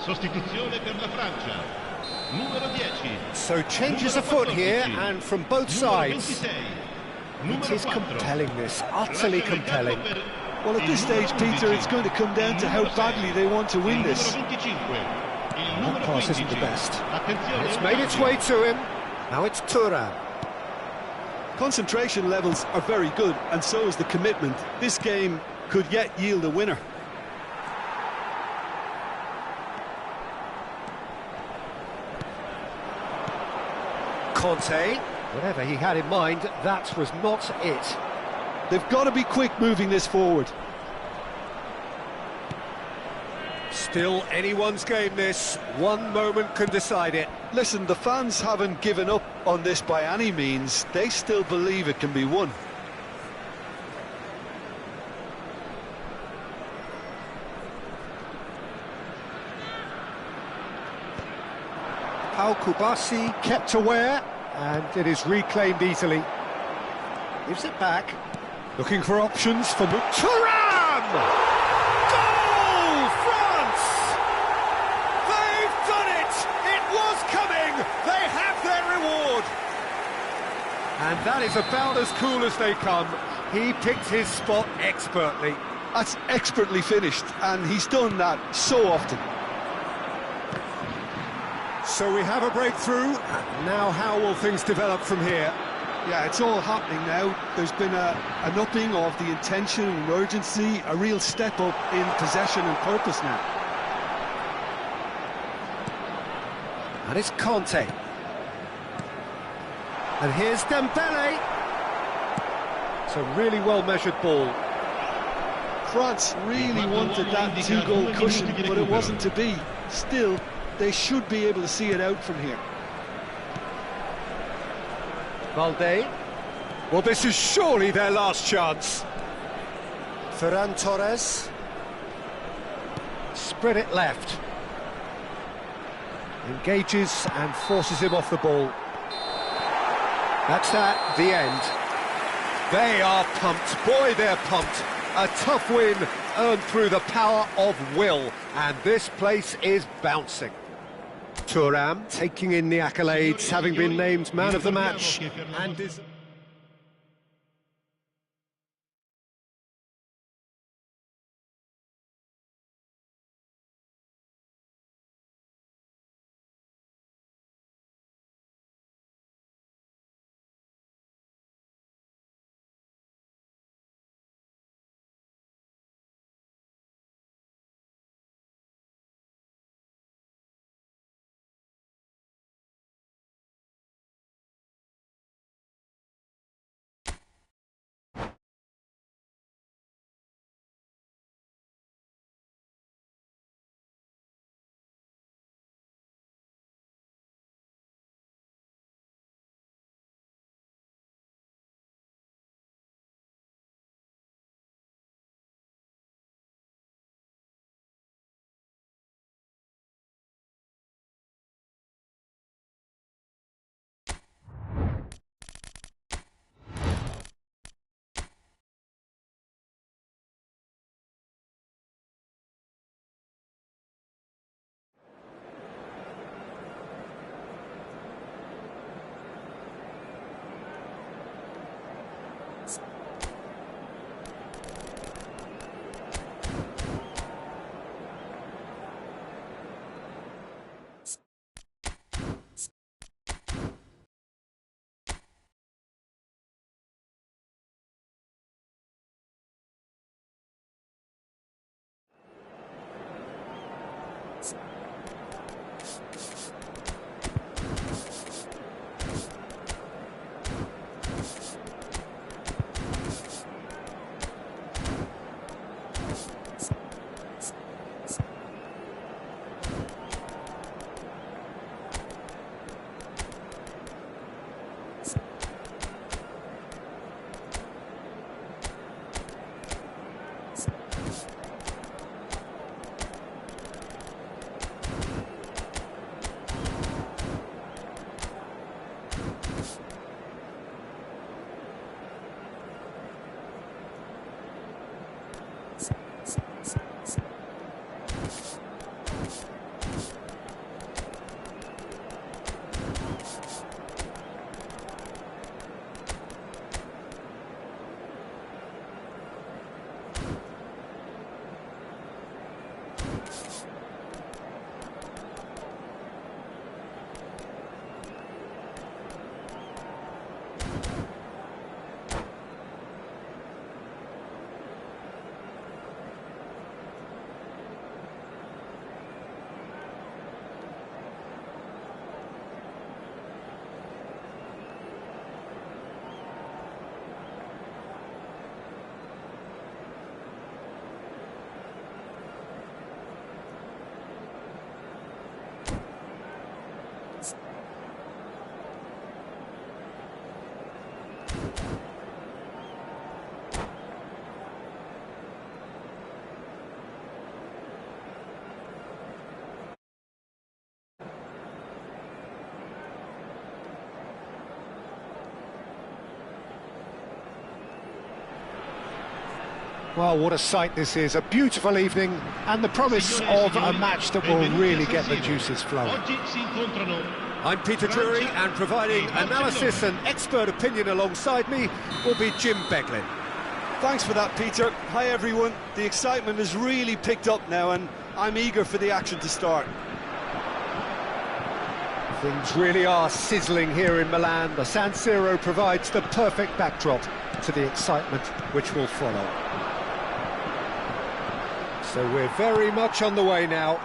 Sostituzione per la Francia. Numero 10. So changes afoot here, and from both sides. It is compelling, this, utterly compelling. Well, at this stage, Peter, it's going to come down to how badly they want to win this. That pass isn't the best. It's made its way to him. Now it's Thuram. Concentration levels are very good, and so is the commitment. This game could yet yield a winner. Conte, whatever he had in mind, that was not it. They've got to be quick moving this forward. Still anyone's game, this. One moment can decide it. Listen, the fans haven't given up on this by any means. They still believe it can be won. Pau Kubasi kept aware, and it is reclaimed easily. Gives it back. Looking for options for Thuram! Goal, France! They've done it! It was coming! They have their reward! And that is about as cool as they come. He picked his spot expertly. That's expertly finished, and he's done that so often. So we have a breakthrough. Now how will things develop from here? Yeah, it's all happening now. There's been an upping of the intention and urgency, a real step up in possession and purpose now. And it's Conte. And here's Dembele. It's a really well-measured ball. France really wanted that two-goal cushion, but it wasn't to be. Still, they should be able to see it out from here. Valde. Well, this is surely their last chance. Ferran Torres. Spread it left. Engages and forces him off the ball. That's that, the end. They are pumped. Boy, they're pumped. A tough win earned through the power of will. And this place is bouncing. Thuram taking in the accolades, having been named man of the match, and is... Well, what a sight this is, a beautiful evening and the promise of a match that will really get the juices flowing. I'm Peter Drury, and providing analysis and expert opinion alongside me will be Jim Beglin. Thanks for that, Peter. Hi, everyone. The excitement has really picked up now, and I'm eager for the action to start. Things really are sizzling here in Milan. The San Siro provides the perfect backdrop to the excitement which will follow. So we're very much on the way now.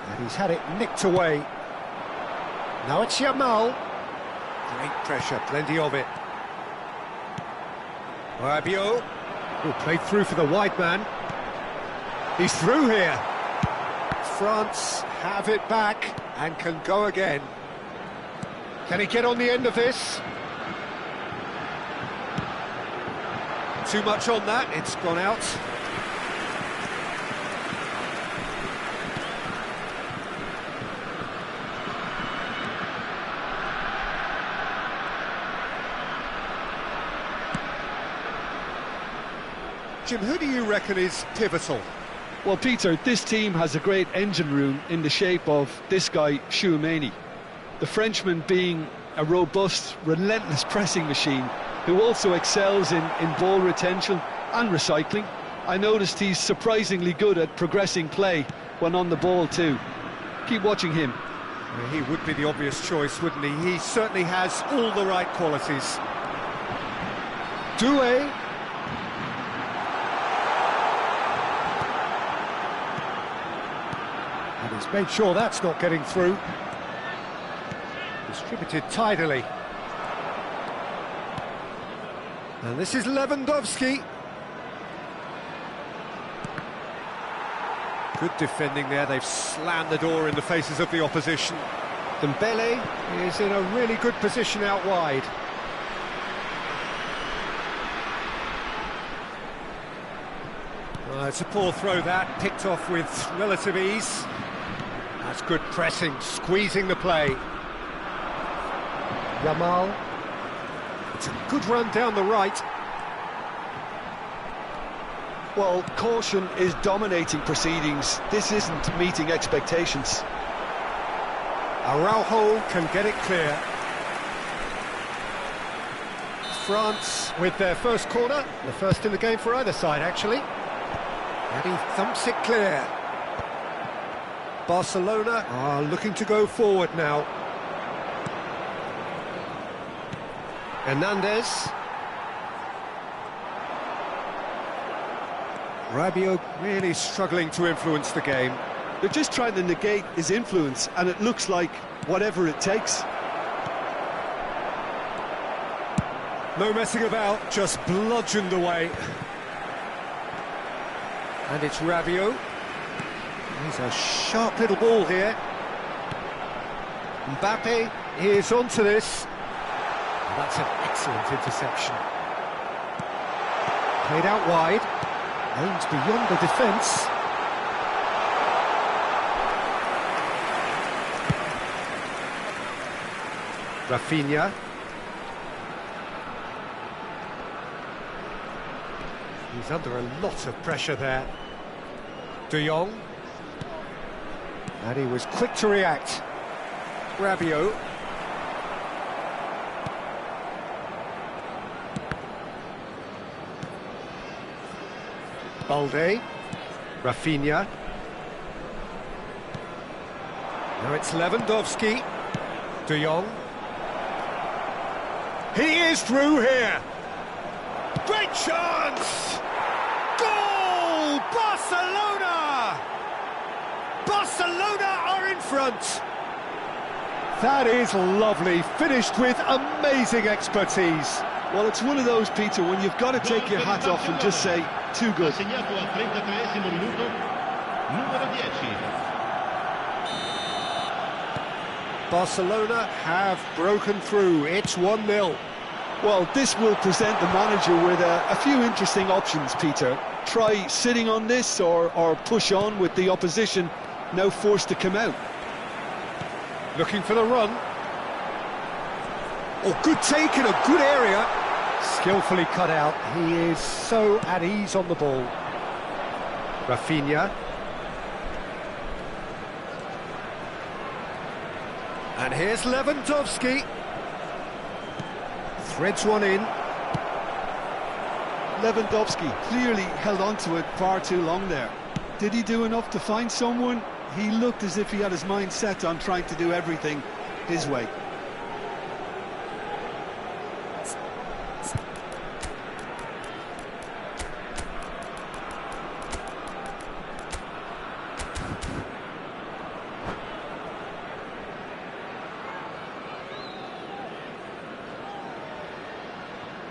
And he's had it nicked away. Now it's Yamal. Great pressure, plenty of it. Rabiot. Oh, played through for the wide man. He's through here. France have it back and can go again. Can he get on the end of this? Too much on that, it's gone out. Jim, who do you reckon is pivotal? Well, Peter, this team has a great engine room in the shape of this guy, Tchouaméni. The Frenchman being a robust, relentless pressing machine who also excels in ball retention and recycling. I noticed he's surprisingly good at progressing play when on the ball too. Keep watching him. Well, he would be the obvious choice, wouldn't he? He certainly has all the right qualities. Doué. And he's made sure that's not getting through. Distributed tidily. And this is Lewandowski. Good defending there, they've slammed the door in the faces of the opposition. Dembele is in a really good position out wide. It's a poor throw that, picked off with relative ease. That's good pressing, squeezing the play. Yamal. It's a good run down the right. Well, caution is dominating proceedings. This isn't meeting expectations. Araujo can get it clear. France with their first corner, the first in the game for either side, actually. And he thumps it clear. Barcelona are looking to go forward now. Hernandez. Rabiot really struggling to influence the game. They're just trying to negate his influence, and it looks like whatever it takes. No messing about, just bludgeoned away. And it's Rabiot. He's a sharp little ball here. Mbappe is onto this. That's an excellent interception. Played out wide. Aims beyond the defence. Rafinha. He's under a lot of pressure there. De Jong. And he was quick to react. Rabiot. Balde. Rafinha. Now it's Lewandowski. De Jong. He is through here. Great chance! Goal! Barcelona! Barcelona are in front. That is lovely, finished with amazing expertise. Well, it's one of those, Peter, when you've got to take your hat off and just say, too good. Assegnato al 33esimo minuto, numero 10. Barcelona have broken through. It's 1-0. Well, this will present the manager with a few interesting options, Peter. Try sitting on this or push on with the opposition now forced to come out. Looking for the run. Oh, good take in a good area. Skillfully cut out. He is so at ease on the ball. Rafinha. And here's Lewandowski. Threads one in. Lewandowski clearly held on to it far too long there. Did he do enough to find someone? He looked as if he had his mind set on trying to do everything his way.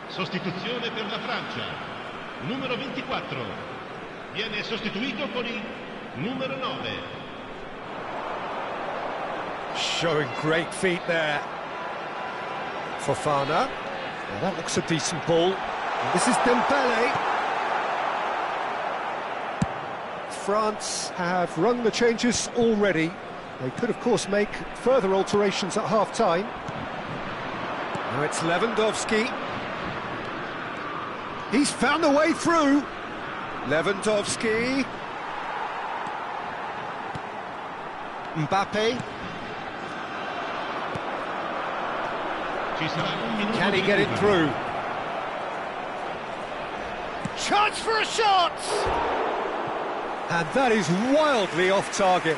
Sostituzione per la Francia, numero 24, viene sostituito con il numero 9. Showing great feet there. Fofana. Well, that looks a decent ball. And this is Dembele. France have rung the changes already. They could, of course, make further alterations at half-time. Now it's Lewandowski. He's found a way through. Lewandowski. Mbappe. Can he get it through? Chance for a shot! And that is wildly off target.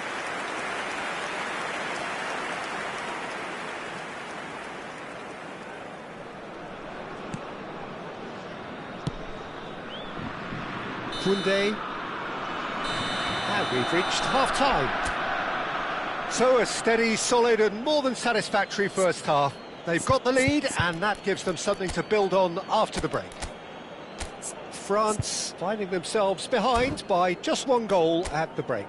Koundé. And we've reached half-time. So a steady, solid and more than satisfactory first half. They've got the lead and that gives them something to build on after the break. France finding themselves behind by just one goal at the break.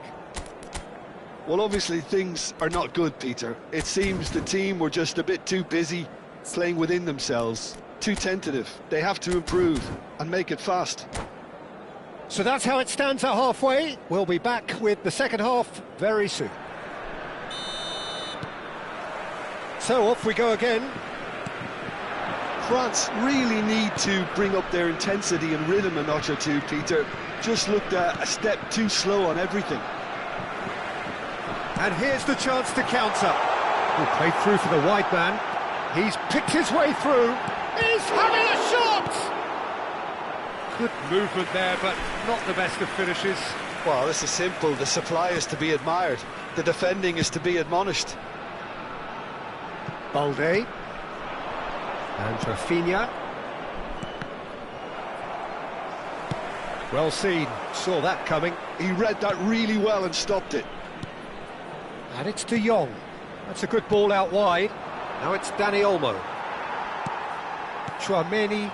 Well, obviously things are not good, Peter. It seems the team were just a bit too busy playing within themselves, too tentative. They have to improve and make it fast. So that's how it stands at halfway. We'll be back with the second half very soon. So off we go again. France really need to bring up their intensity and rhythm a notch or two, Peter. Just looked a step too slow on everything. And here's the chance to counter. He played through for the wide man. He's picked his way through. He's having a shot! Good movement there, but not the best of finishes. Well, this is simple. The supply is to be admired. The defending is to be admonished. Balde. And Rafinha. Well seen. Saw that coming. He read that really well and stopped it. And it's De Jong. That's a good ball out wide. Now it's Dani Olmo. Chouameni.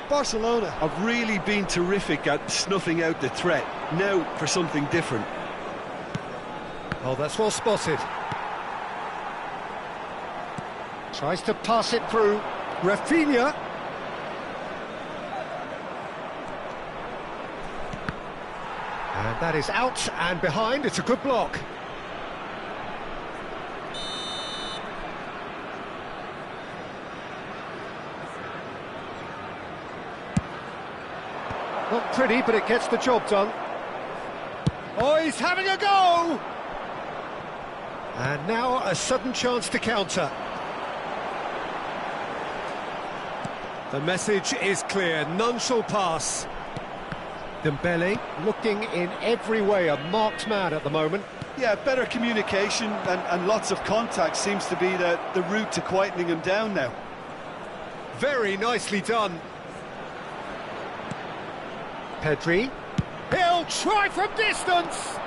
Barcelona have really been terrific at snuffing out the threat. Now for something different. Oh, that's well spotted. Tries to pass it through. Rafinha. And that is out and behind. It's a good block. Not pretty, but it gets the job done. Oh, he's having a go! And now a sudden chance to counter. The message is clear, none shall pass. Dembele looking in every way a marked man at the moment. Yeah, better communication and lots of contact seems to be the route to quietening him down now. Very nicely done. Pedri. He'll try from distance.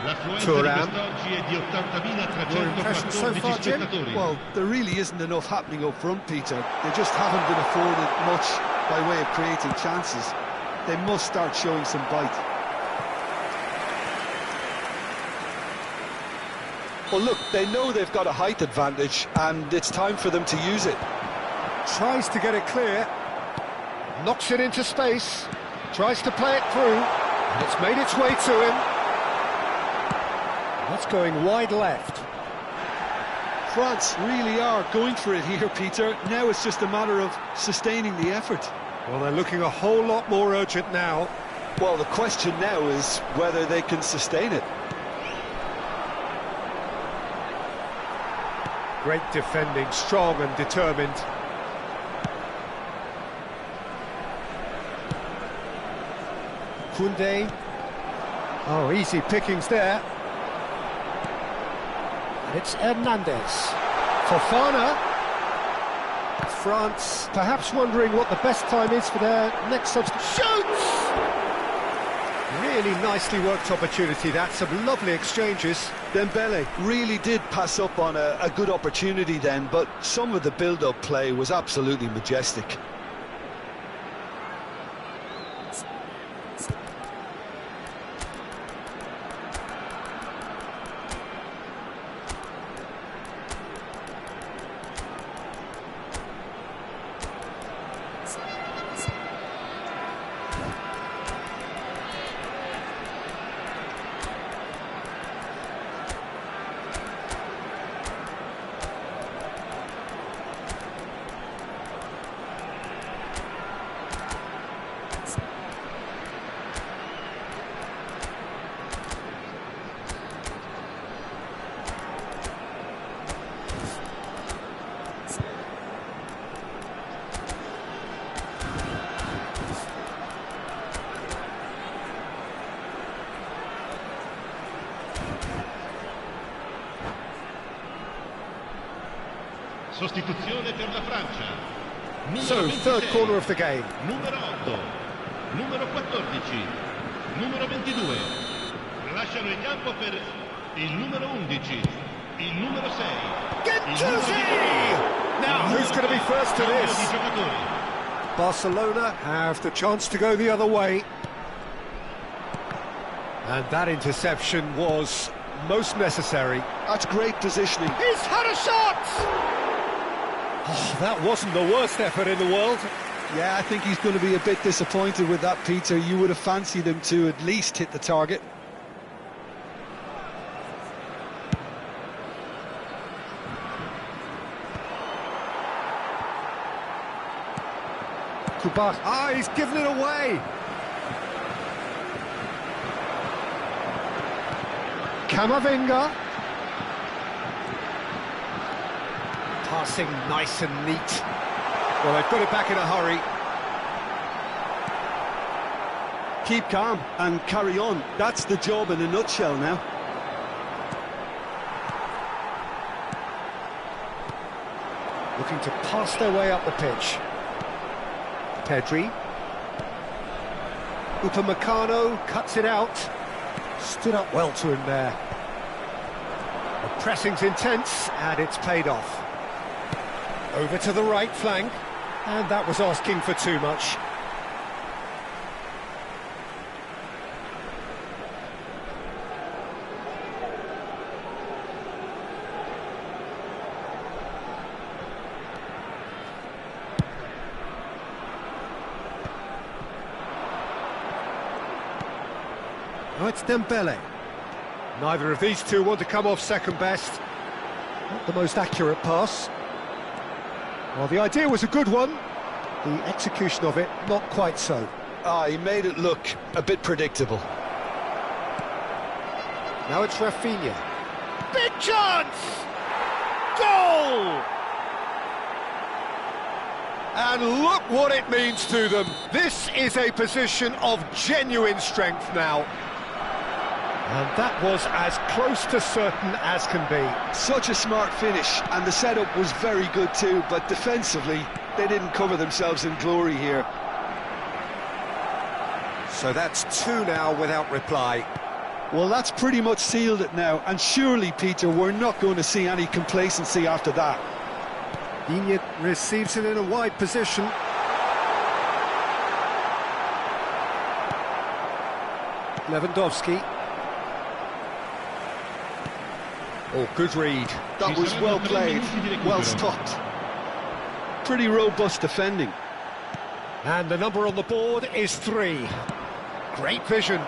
L'affluenza di quest'oggi è di 80.314 spettatori. Well, there really isn't enough happening up front, Peter. They just haven't been afforded much by way of creating chances. They must start showing some bite. Well, look, they know they've got a height advantage, and it's time for them to use it. Tries to get it clear. Knocks it into space. Tries to play it through. And it's made its way to him. That's going wide left. France really are going for it here, Peter. Now it's just a matter of sustaining the effort. Well, they're looking a whole lot more urgent now. Well, the question now is whether they can sustain it. Great defending, strong and determined. Koundé. Oh, easy pickings there. And it's Hernandez. Fofana. France perhaps wondering what the best time is for their next substitution. Shoots! Really nicely worked opportunity, that. Some lovely exchanges. Dembele really did pass up on a good opportunity then, but some of the build-up play was absolutely majestic. Sostituzione per la Francia. So, third corner of the game. Numero 8, numero 14, numero 22. Lasciano il campo per il numero 11, il numero 6. Gattuso! Now, who's going to be first to this? Barcelona have the chance to go the other way. And that interception was most necessary. That's great positioning. He's had a shot! Oh, that wasn't the worst effort in the world. Yeah, I think he's going to be a bit disappointed with that, Peter. You would have fancied him to at least hit the target. Kubat. Ah, he's given it away. Camavinga. Passing nice and neat. Well, they've got it back in a hurry. Keep calm and carry on. That's the job in a nutshell now. Looking to pass their way up the pitch. Pedri. Upamecano cuts it out. Stood up well to him there. The pressing's intense, and it's paid off. Over to the right flank, and that was asking for too much. Now it's Dembele. Neither of these two want to come off second best. Not the most accurate pass. Well, the idea was a good one. The execution of it, not quite so. Ah, he made it look a bit predictable. Now it's Rafinha. Big chance! Goal! And look what it means to them. This is a position of genuine strength now. And that was as close to certain as can be. Such a smart finish, and the setup was very good too, but defensively, they didn't cover themselves in glory here. So that's two now without reply. Well, that's pretty much sealed it now, and surely, Peter, we're not going to see any complacency after that. Digne receives it in a wide position. Lewandowski. Oh, good read. That was well played, well stopped. Pretty robust defending. And the number on the board is 3. Great vision.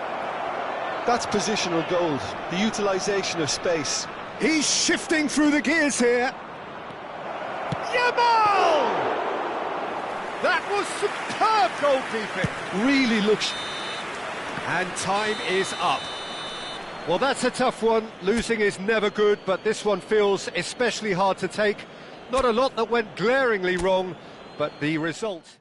That's positional gold, the utilisation of space. He's shifting through the gears here. Yamal! That was superb goalkeeping. Really looks... And time is up. Well, that's a tough one. Losing is never good, but this one feels especially hard to take. Not a lot that went glaringly wrong, but the result...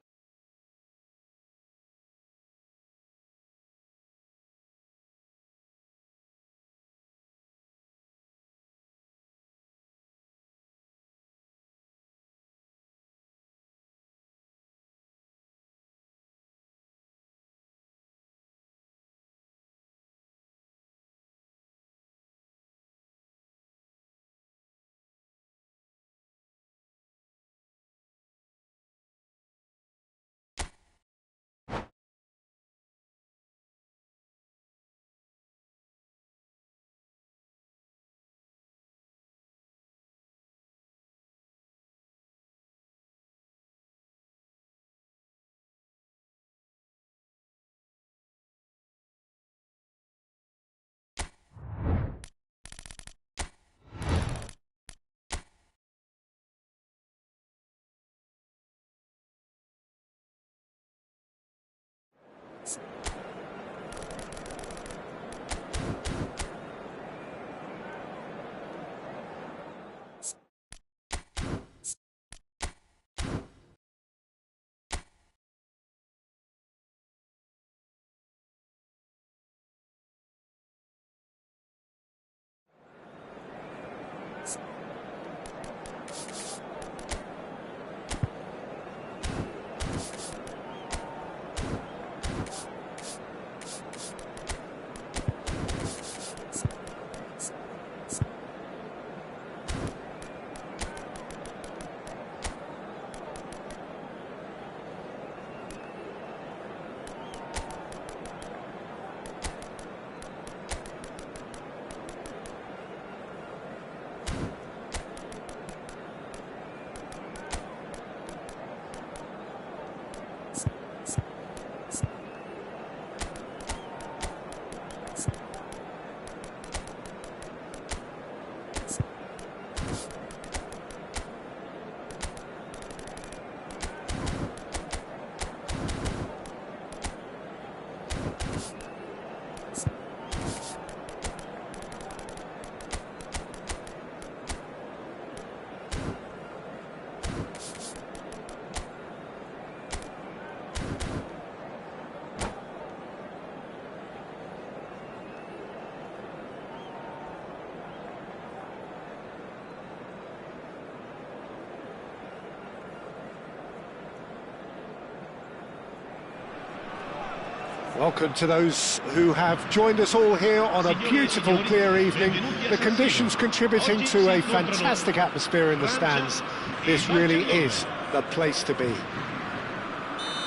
Welcome to those who have joined us all here on a beautiful, clear evening. The conditions contributing to a fantastic atmosphere in the stands. This really is the place to be.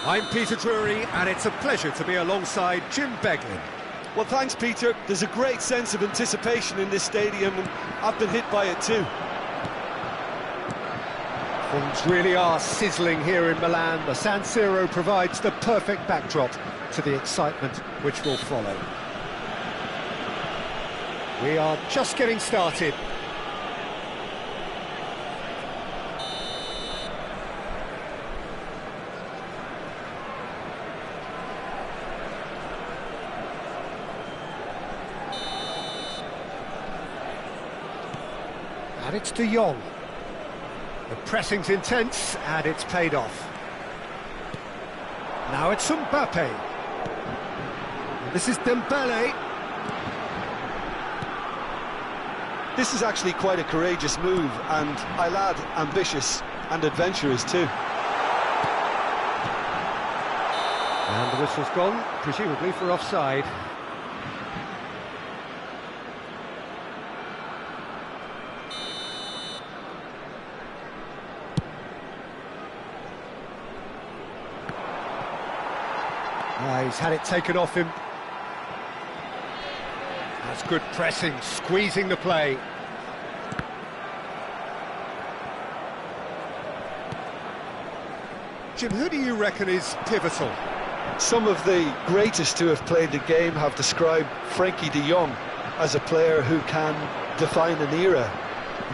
I'm Peter Drury, and it's a pleasure to be alongside Jim Beglin. Well, thanks, Peter. There's a great sense of anticipation in this stadium, and I've been hit by it too. Things really are sizzling here in Milan. The San Siro provides the perfect backdrop to the excitement which will follow. We are just getting started. And it's De Jong. The pressing's intense, and it's paid off. Now it's Mbappe. And this is Dembele. This is actually quite a courageous move, and I'll add ambitious and adventurous too. And the whistle's gone, presumably for offside. He's had it taken off him. That's good pressing, squeezing the play. Jim, who do you reckon is pivotal? Some of the greatest to have played the game have described Frankie de Jong as a player who can define an era.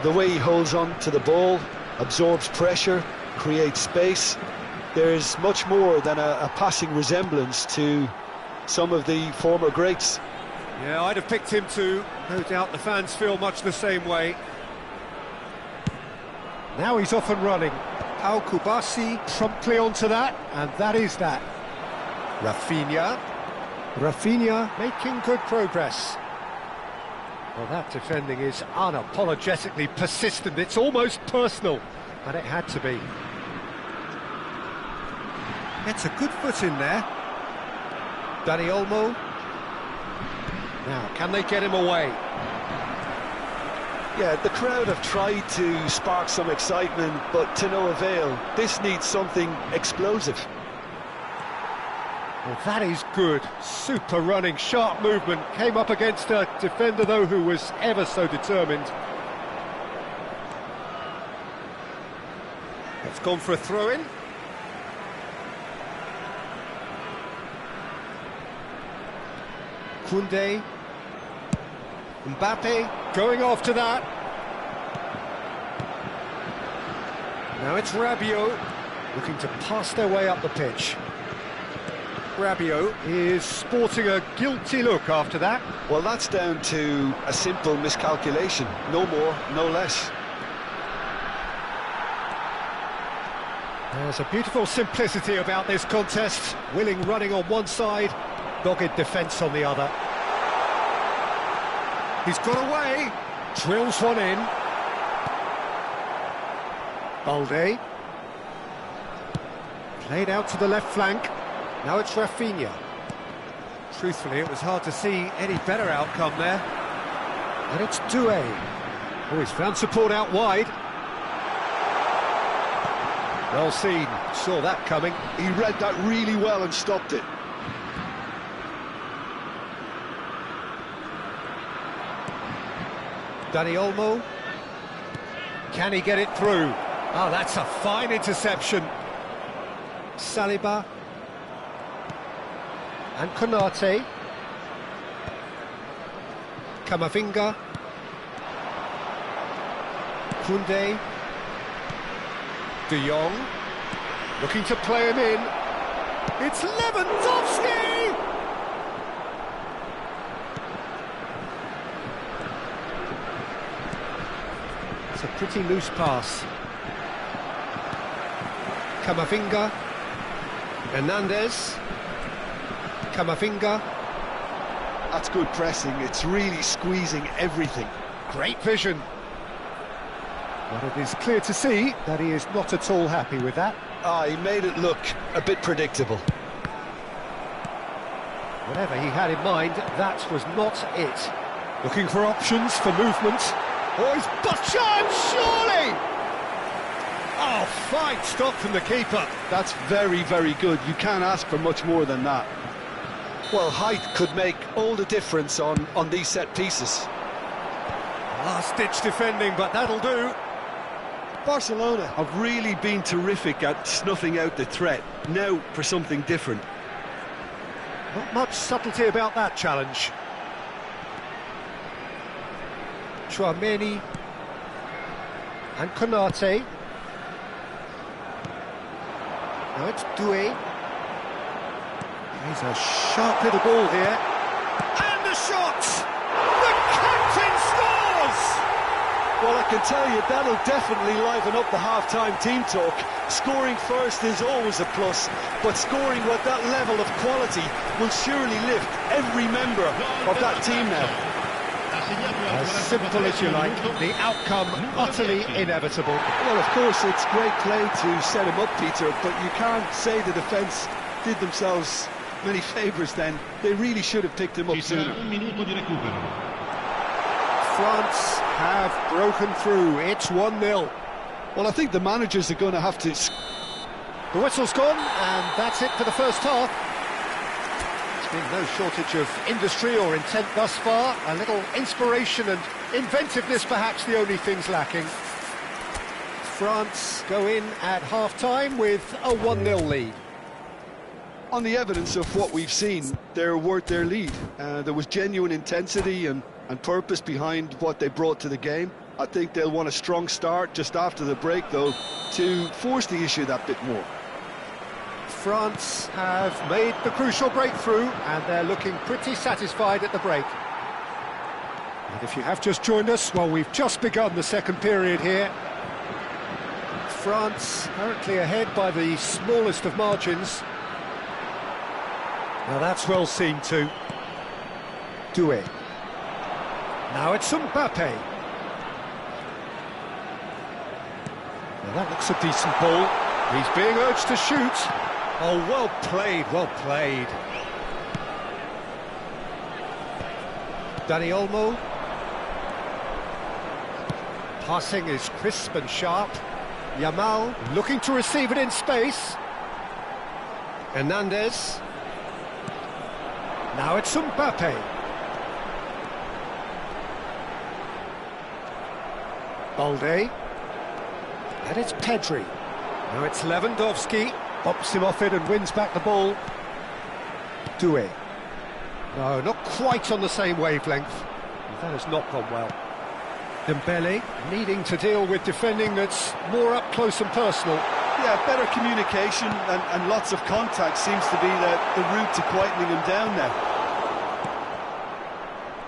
The way he holds on to the ball, absorbs pressure, creates space. There's much more than a passing resemblance to some of the former greats. Yeah, I'd have picked him too. No doubt the fans feel much the same way. Now he's off and running. Al Kubasi promptly onto that, and that is that. Rafinha. Rafinha making good progress. Well, that defending is unapologetically persistent. It's almost personal, but it had to be. Gets a good foot in there. Dani Olmo. Now, can they get him away? Yeah, the crowd have tried to spark some excitement, but to no avail. This needs something explosive. Well, that is good. Super running, sharp movement. Came up against a defender, though, who was ever so determined. It's gone for a throw-in. Koundé. Mbappe going after that. Now it's Rabiot looking to pass their way up the pitch. Rabiot is sporting a guilty look after that. Well, that's down to a simple miscalculation. No more, no less. There's a beautiful simplicity about this contest. Willing running on one side, dogged defence on the other. He's got away, drills one in. Balde. Played out to the left flank. Now it's Rafinha. Truthfully, it was hard to see any better outcome there. And it's Doué. Oh, he's found support out wide. Well seen, saw that coming. He read that really well and stopped it. Dani Olmo. Can he get it through? Oh, that's a fine interception. Saliba. And Konate. Camavinga. Koundé. De Jong. Looking to play him in. It's Lewandowski! It's a pretty loose pass. Camavinga. Hernandez. Camavinga. That's good pressing. It's really squeezing everything. Great vision. But it is clear to see that he is not at all happy with that. He made it look a bit predictable. Whatever he had in mind, that was not it. Looking for options for movement. Oh, he's butchered, surely! Oh, fine stop from the keeper. That's very, very good. You can't ask for much more than that. Well, height could make all the difference on these set pieces. Last-ditch defending, but that'll do. Barcelona have really been terrific at snuffing out the threat. Now for something different. Not much subtlety about that challenge. Chouameni and Konate. Now it's Doué. He's a sharp little ball here. And the shot! The captain scores! Well, I can tell you, that'll definitely liven up the half-time team talk. Scoring first is always a plus, but scoring with that level of quality will surely lift every member of that team now. As simple as you like, the outcome utterly inevitable. Well, of course, it's great play to set him up, Peter, but you can't say the defence did themselves many favours then. They really should have picked him up sooner. France have broken through. It's 1-0. Well, I think the managers are going to have to... The whistle's gone, and that's it for the first half. There's been no shortage of industry or intent thus far. A little inspiration and inventiveness, perhaps the only things lacking. France go in at half-time with a 1-0 lead. On the evidence of what we've seen, they're worth their lead. There was genuine intensity and and purpose behind what they brought to the game. I think they'll want a strong start just after the break, though, to force the issue that bit more. France have made the crucial breakthrough, and they're looking pretty satisfied at the break. And if you have just joined us, well, we've just begun the second period here. France currently ahead by the smallest of margins. Now that's well seen too. Doué. Now it's Mbappe. Now that looks a decent ball. He's being urged to shoot. Oh, well played, well played. Dani Olmo. Passing is crisp and sharp. Yamal looking to receive it in space. Hernandez. Now it's Mbappe. Balde. And it's Pedri. Now it's Lewandowski. Bops him off it and wins back the ball. Doué. No, not quite on the same wavelength. That has not gone well. Dembele needing to deal with defending that's more up close and personal. Yeah, better communication and lots of contact seems to be the route to quietening him down now.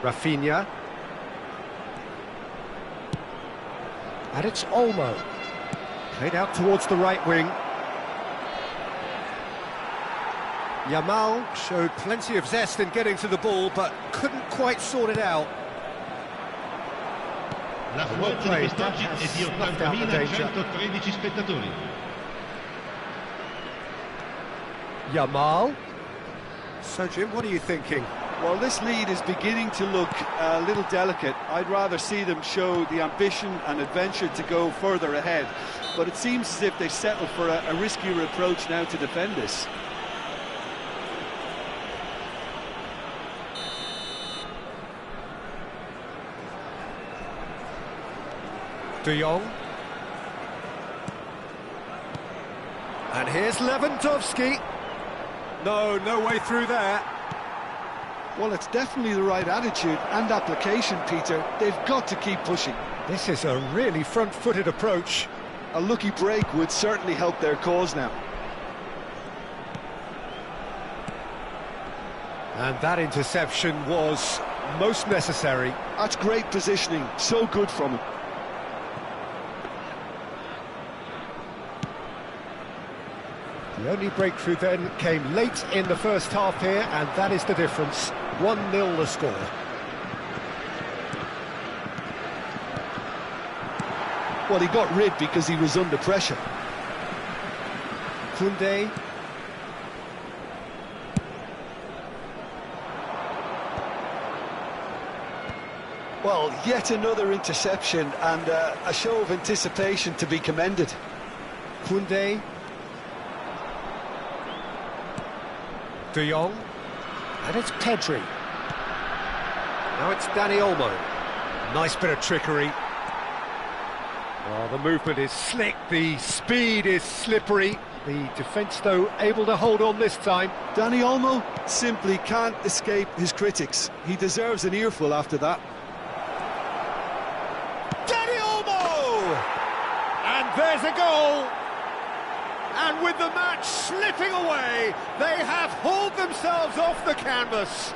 Rafinha. And it's Olmo. Played out towards the right wing. Yamal showed plenty of zest in getting to the ball, but couldn't quite sort it out. La squadra di quest'oggi è di 80.113 spettatori. Yamal. So, Jim, what are you thinking? Well, this lead is beginning to look a little delicate. I'd rather see them show the ambition and adventure to go further ahead. But it seems as if they've settled for a riskier approach now to defend this. De Jong. And here's Lewandowski. No way through there. Well, it's definitely the right attitude and application, Peter. They've got to keep pushing. This is a really front-footed approach. A lucky break would certainly help their cause now. And that interception was most necessary. That's great positioning. So good from him. The only breakthrough then came late in the first half here, and that is the difference. 1-0 the score. Well, he got rid because he was under pressure. Koundé. Well, yet another interception and a show of anticipation to be commended. Koundé. De Jong. And it's Pedri. Now it's Dani Olmo. Nice bit of trickery. Well, the movement is slick, the speed is slippery. The defence, though, able to hold on this time. Dani Olmo simply can't escape his critics. He deserves an earful after that. Dani Olmo! And there's a goal! And with the match slipping away, they have hauled themselves off the canvas.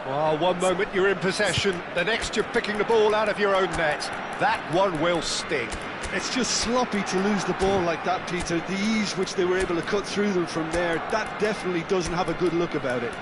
Well, one moment you're in possession, the next you're picking the ball out of your own net. That one will sting. It's just sloppy to lose the ball like that, Peter. The ease which they were able to cut through them from there, that definitely doesn't have a good look about it.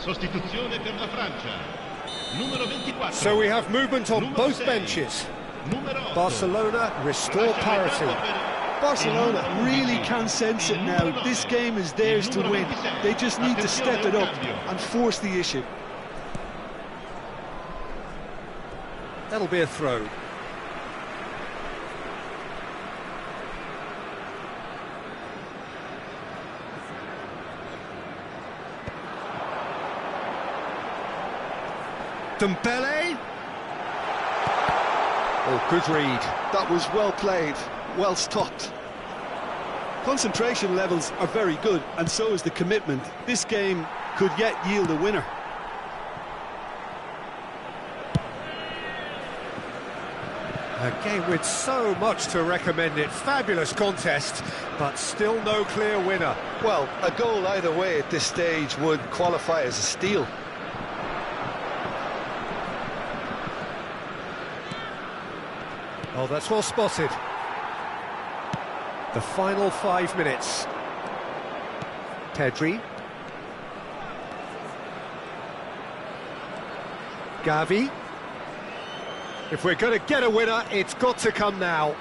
Sostituzione per la Francia. Numero 24. So we have movement on both benches. Barcelona restore parity. Barcelona really can sense it now. This game is theirs to win. They just need to step it up and force the issue. That'll be a throw. Dembele. Oh, good read. That was well played, well stopped. Concentration levels are very good, and so is the commitment. This game could yet yield a winner. A game with so much to recommend it. Fabulous contest, but still no clear winner. Well, a goal either way at this stage would qualify as a steal. Oh, that's well spotted. The final 5 minutes. Pedri. Gavi. If we're going to get a winner, it's got to come now.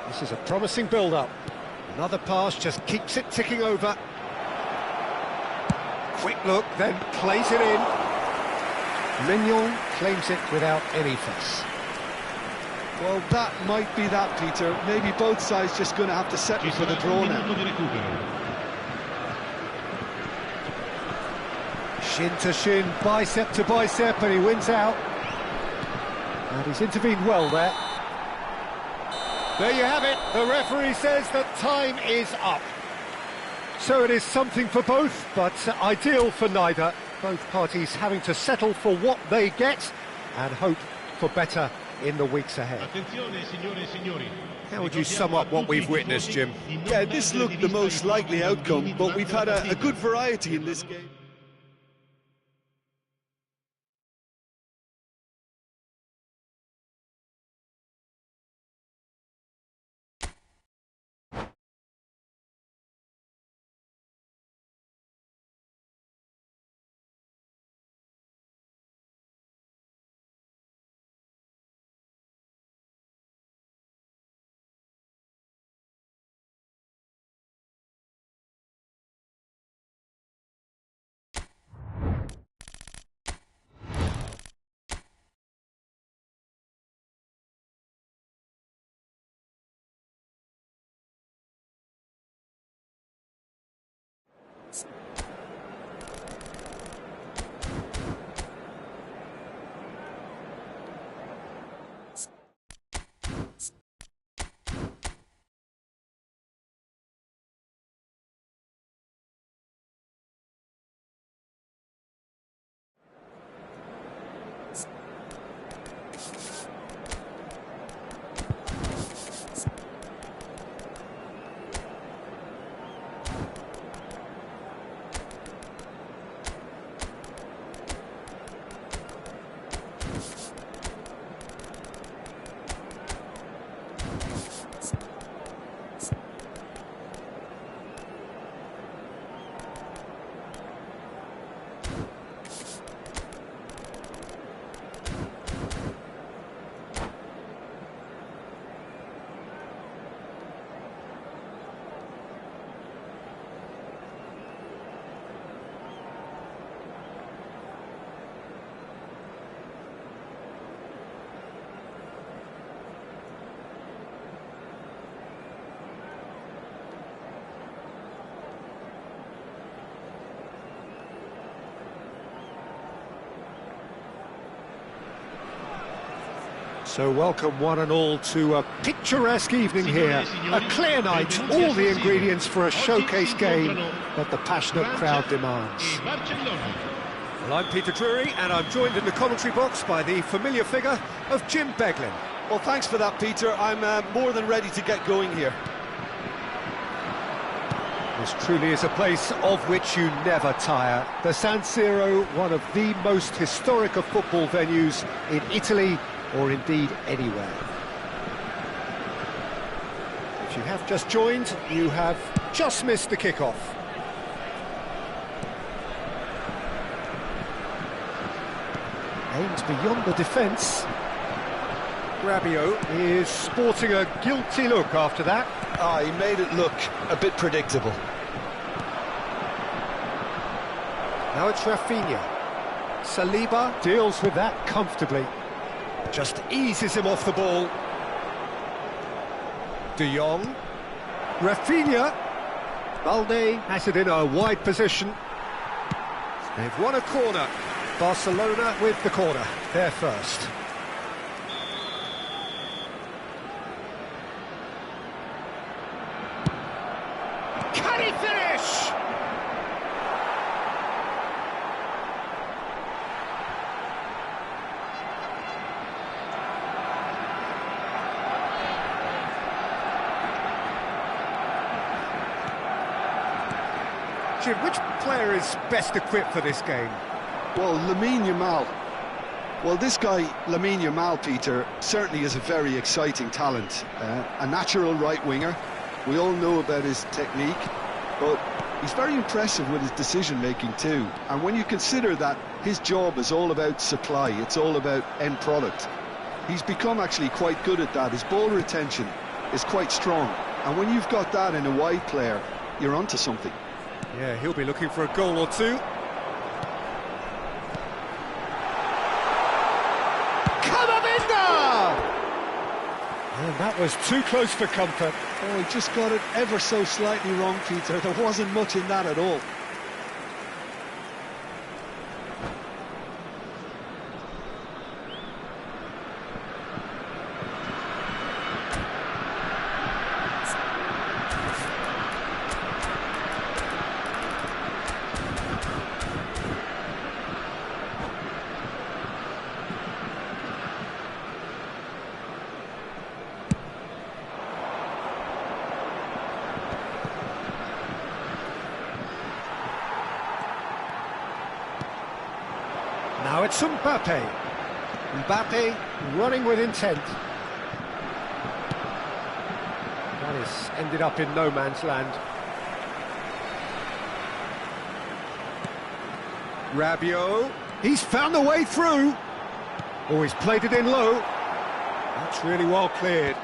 This is a promising build-up. Another pass just keeps it ticking over. Quick look, then plays it in. Mignon claims it without any fuss. Well, that might be that, Peter. Maybe both sides just going to have to settle for the draw now. Shin to shin, bicep to bicep, and he wins out. And he's intervened well there. There you have it. The referee says that time is up. So it is something for both, but ideal for neither. Both parties having to settle for what they get and hope for better in the weeks ahead. How would you sum up what we've witnessed, Jim? Yeah, this looked the most likely outcome, but we've had a good variety in this game. So welcome one and all to a picturesque evening here. A clear night, all the ingredients for a showcase game that the passionate crowd demands. Well, I'm Peter Drury, and I'm joined in the commentary box by the familiar figure of Jim Beglin. Well, thanks for that, Peter. I'm more than ready to get going here. This truly is a place of which you never tire. The San Siro, one of the most historic of football venues in Italy, or indeed anywhere. If you have just joined, you have just missed the kickoff. Aims beyond the defence. Rabiot is sporting a guilty look after that. He made it look a bit predictable. Now it's Rafinha. Saliba deals with that comfortably. Just eases him off the ball. De Jong. Rafinha. Balde has it in a wide position. They've won a corner. Barcelona with the corner. They're first. Can he finish? Jim, which player is best equipped for this game? Well, Lamine Yamal. Well, this guy, Lamine Yamal, Peter, certainly is a very exciting talent. A natural right winger. We all know about his technique, but he's very impressive with his decision-making too. And when you consider that his job is all about supply, it's all about end product, he's become actually quite good at that. His ball retention is quite strong. And when you've got that in a wide player, you're onto something. Yeah, he'll be looking for a goal or two. And that was too close for comfort. Oh, he just got it ever so slightly wrong, Peter. There wasn't much in that at all. Now it's Mbappe. Mbappe running with intent. That has ended up in no man's land. Rabiot. He's found the way through. Oh, he's played it in low. That's really well cleared.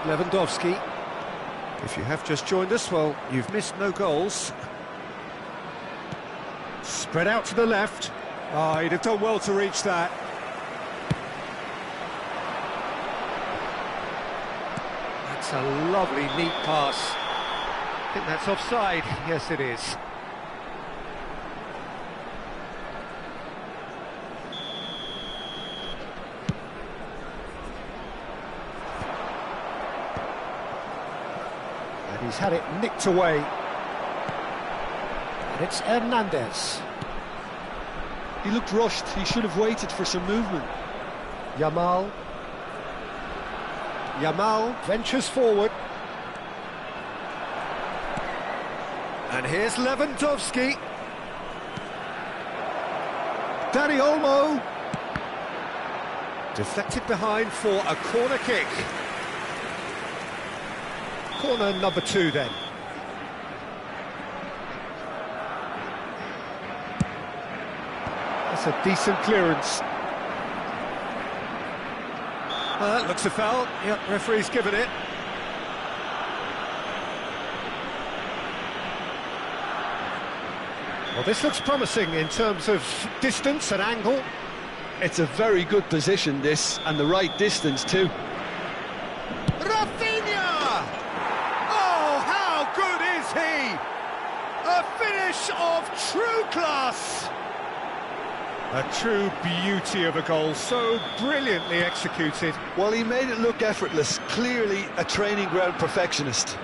Lewandowski. If you have just joined us, well, you've missed no goals. Spread out to the left. Oh, he'd have done well to reach that. That's a lovely, neat pass. I think that's offside. Yes, it is. And he's had it nicked away. And it's Hernandez. He looked rushed. He should have waited for some movement. Yamal. Yamal ventures forward. And here's Lewandowski. Dani Olmo. Deflected behind for a corner kick. Corner number 2 then. That's a decent clearance. That looks a foul. Yep, referee's given it. Well, this looks promising in terms of distance and angle. It's a very good position, this, and the right distance too. Rafinha! Oh, how good is he? A finish of true class. A true beauty of a goal, so brilliantly executed. Well, he made it look effortless, clearly a training ground perfectionist.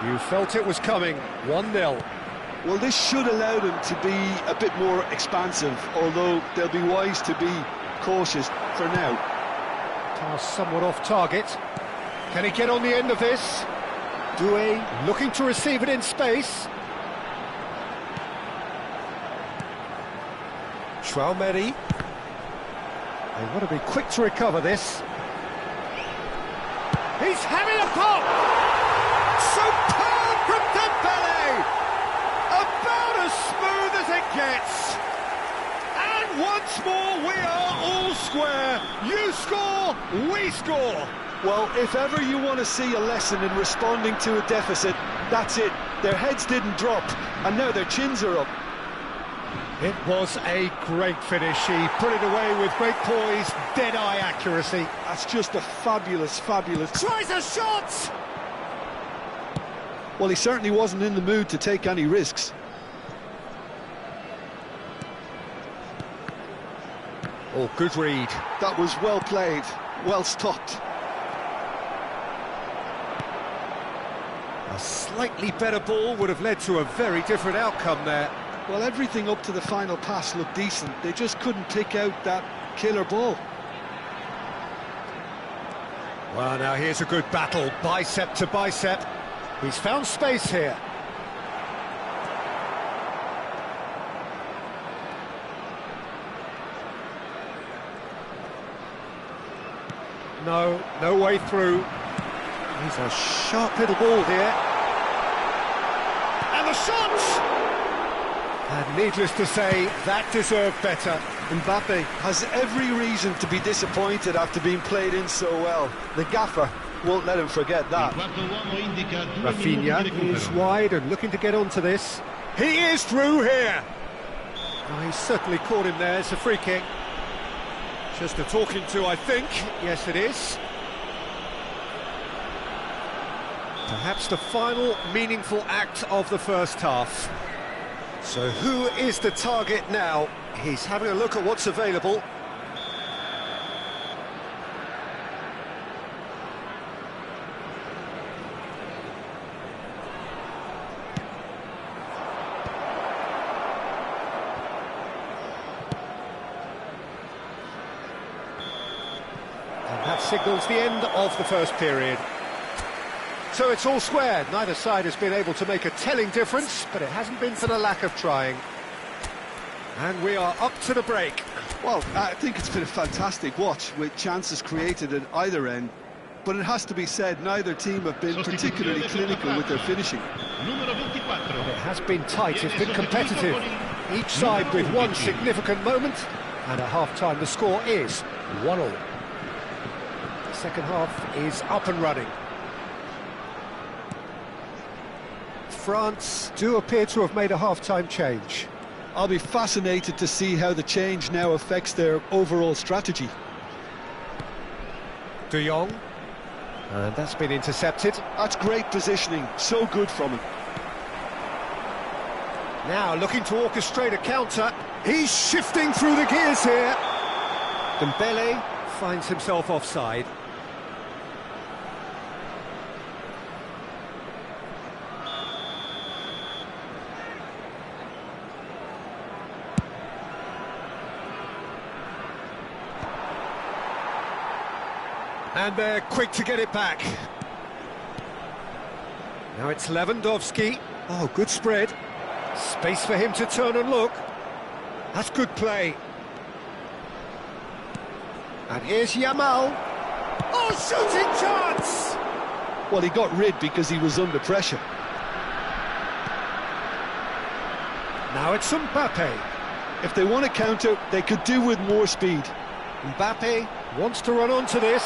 You felt it was coming, 1-0. Well, this should allow them to be a bit more expansive, although they'll be wise to be cautious for now. Pass somewhat off target. Can he get on the end of this? Doué looking to receive it in space. Traumeri. They want to be quick to recover this. He's having a pop! Superb from Dembele! About as smooth as it gets! And once more we are all square. You score, we score. Well, if ever you want to see a lesson in responding to a deficit, that's it. Their heads didn't drop, and now their chins are up. It was a great finish. He put it away with great poise, dead-eye accuracy. That's just a fabulous, fabulous... Tries a shot! Well, he certainly wasn't in the mood to take any risks. Oh, good read. That was well played, well stopped. A slightly better ball would have led to a very different outcome there. Well, everything up to the final pass looked decent. They just couldn't pick out that killer ball. Well, now here's a good battle, bicep to bicep. He's found space here. No way through. He's a sharp little ball here. And the shot! And needless to say, that deserved better. Mbappe has every reason to be disappointed after being played in so well. The gaffer won't let him forget that. Rafinha is wide and looking to get onto this. He is through here! Oh, he's certainly caught him there. It's a free kick. Just a talking to, I think. Yes, it is. Perhaps the final meaningful act of the first half. So who is the target now? He's having a look at what's available. And that signals the end of the first period. So it's all square. Neither side has been able to make a telling difference, but it hasn't been for the lack of trying. And we are up to the break. Well, I think it's been a fantastic watch, with chances created at either end. But it has to be said, neither team have been particularly clinical with their finishing. It has been tight, it's been competitive. Each side with one significant moment, and at half-time the score is 1-1. The second half is up and running. France do appear to have made a half-time change. I'll be fascinated to see how the change now affects their overall strategy. De Jong, and that's been intercepted. That's great positioning, so good from him. Now looking to orchestrate a counter. He's shifting through the gears here. Dembele finds himself offside. And they're quick to get it back. Now it's Lewandowski. Oh, good spread. Space for him to turn and look. That's good play. And here's Yamal. Oh, shooting chance! Well, he got rid because he was under pressure. Now it's Mbappe. If they want to counter, they could do with more speed. Mbappe wants to run onto this.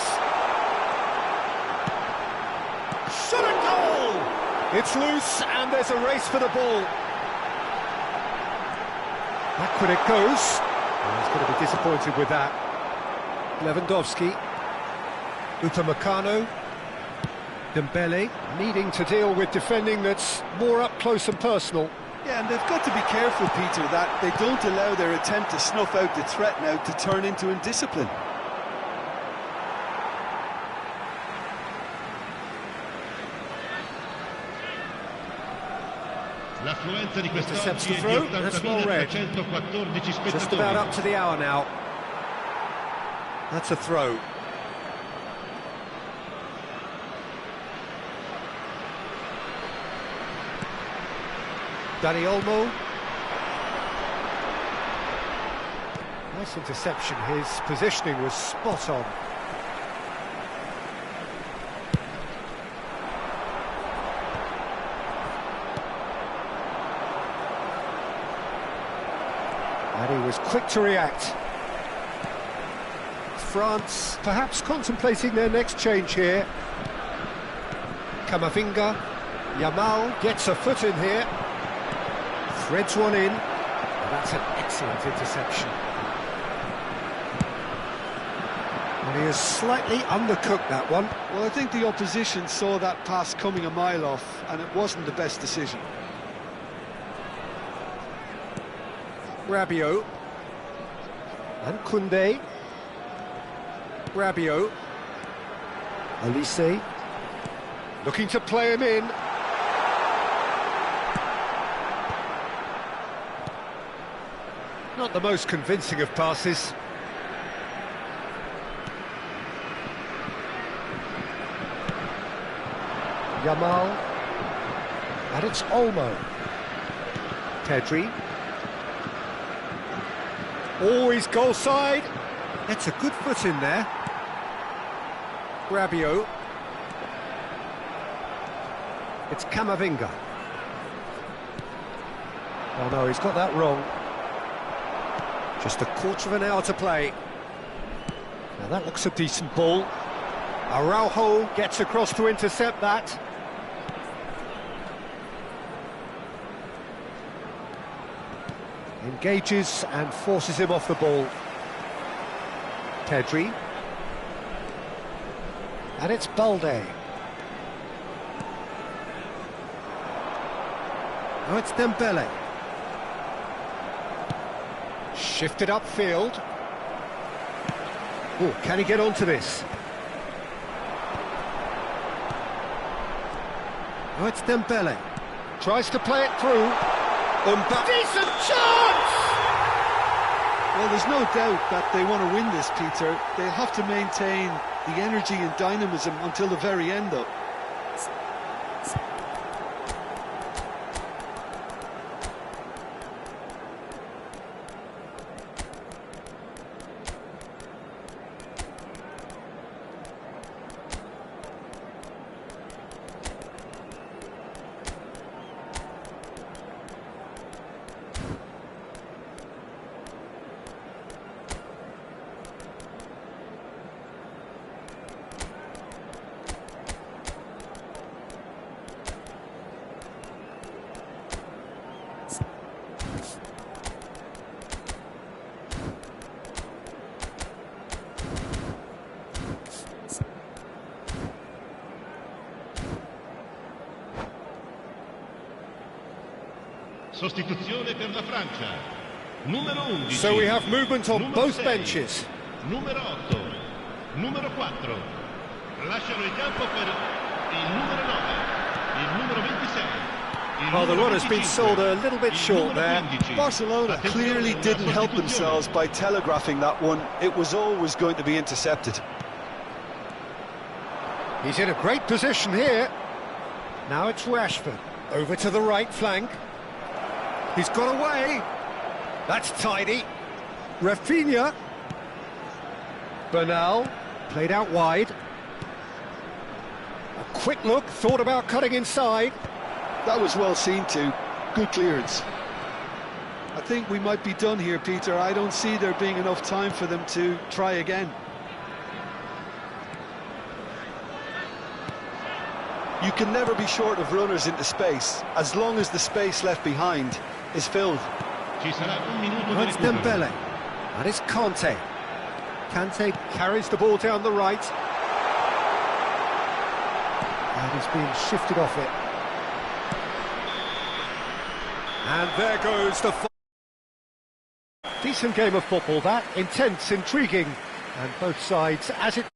Shot a goal! It's loose and there's a race for the ball. Backward it goes. Oh, he's going to be disappointed with that. Lewandowski. Upamecano. Dembele needing to deal with defending that's more up close and personal. Yeah, and they've got to be careful, Peter, that they don't allow their attempt to snuff out the threat now to turn into indiscipline. Intercepts the throw, that's well read. Just about up to the hour now. That's a throw. Dani Olmo. Nice interception, his positioning was spot on. And he was was quick to react. France perhaps contemplating their next change here. Camavinga, Yamal gets a foot in here, threads one in, and that's an excellent interception. And he has slightly undercooked that one. Well, I think the opposition saw that pass coming a mile off, and it wasn't the best decision. Rabiot and Koundé. Rabiot, Olise, looking to play him in. Not the most convincing of passes. Yamal, and it's Olmo. Pedri. Always goal side. That's a good foot in there. Rabiot. It's Camavinga. Oh no, he's got that wrong. Just a quarter of an hour to play. Now that looks a decent ball. Araujo gets across to intercept that. Engages and forces him off the ball. Pedri. And it's Balde. Now it's Dembele. Shifted upfield. Oh, can he get onto this? Now it's Dembele. Tries to play it through. Decent chance! Well, there's no doubt that they want to win this, Peter. They have to maintain the energy and dynamism until the very end, though. Sostituzione per la Francia. Numero 11. So we have movement on both benches. Numero 8. Numero 4. Lasciano il campo per il numero 9. Il numero 26. Well, the run has been sold a little bit short there. Barcelona clearly didn't help themselves by telegraphing that one. It was always going to be intercepted. He's in a great position here. Now it's Rashford. Over to the right flank. He's got away. That's tidy. Rafinha. Bernal. Played out wide. A quick look. Thought about cutting inside. That was well seen too. Good clearance. I think we might be done here, Peter. I don't see there being enough time for them to try again. You can never be short of runners into space, as long as the space left behind is filled. It's Dembele. And it's Kante. Kante carries the ball down the right. And he's being shifted off it. And there goes the... Decent game of football, that. Intense, intriguing. And both sides, as it...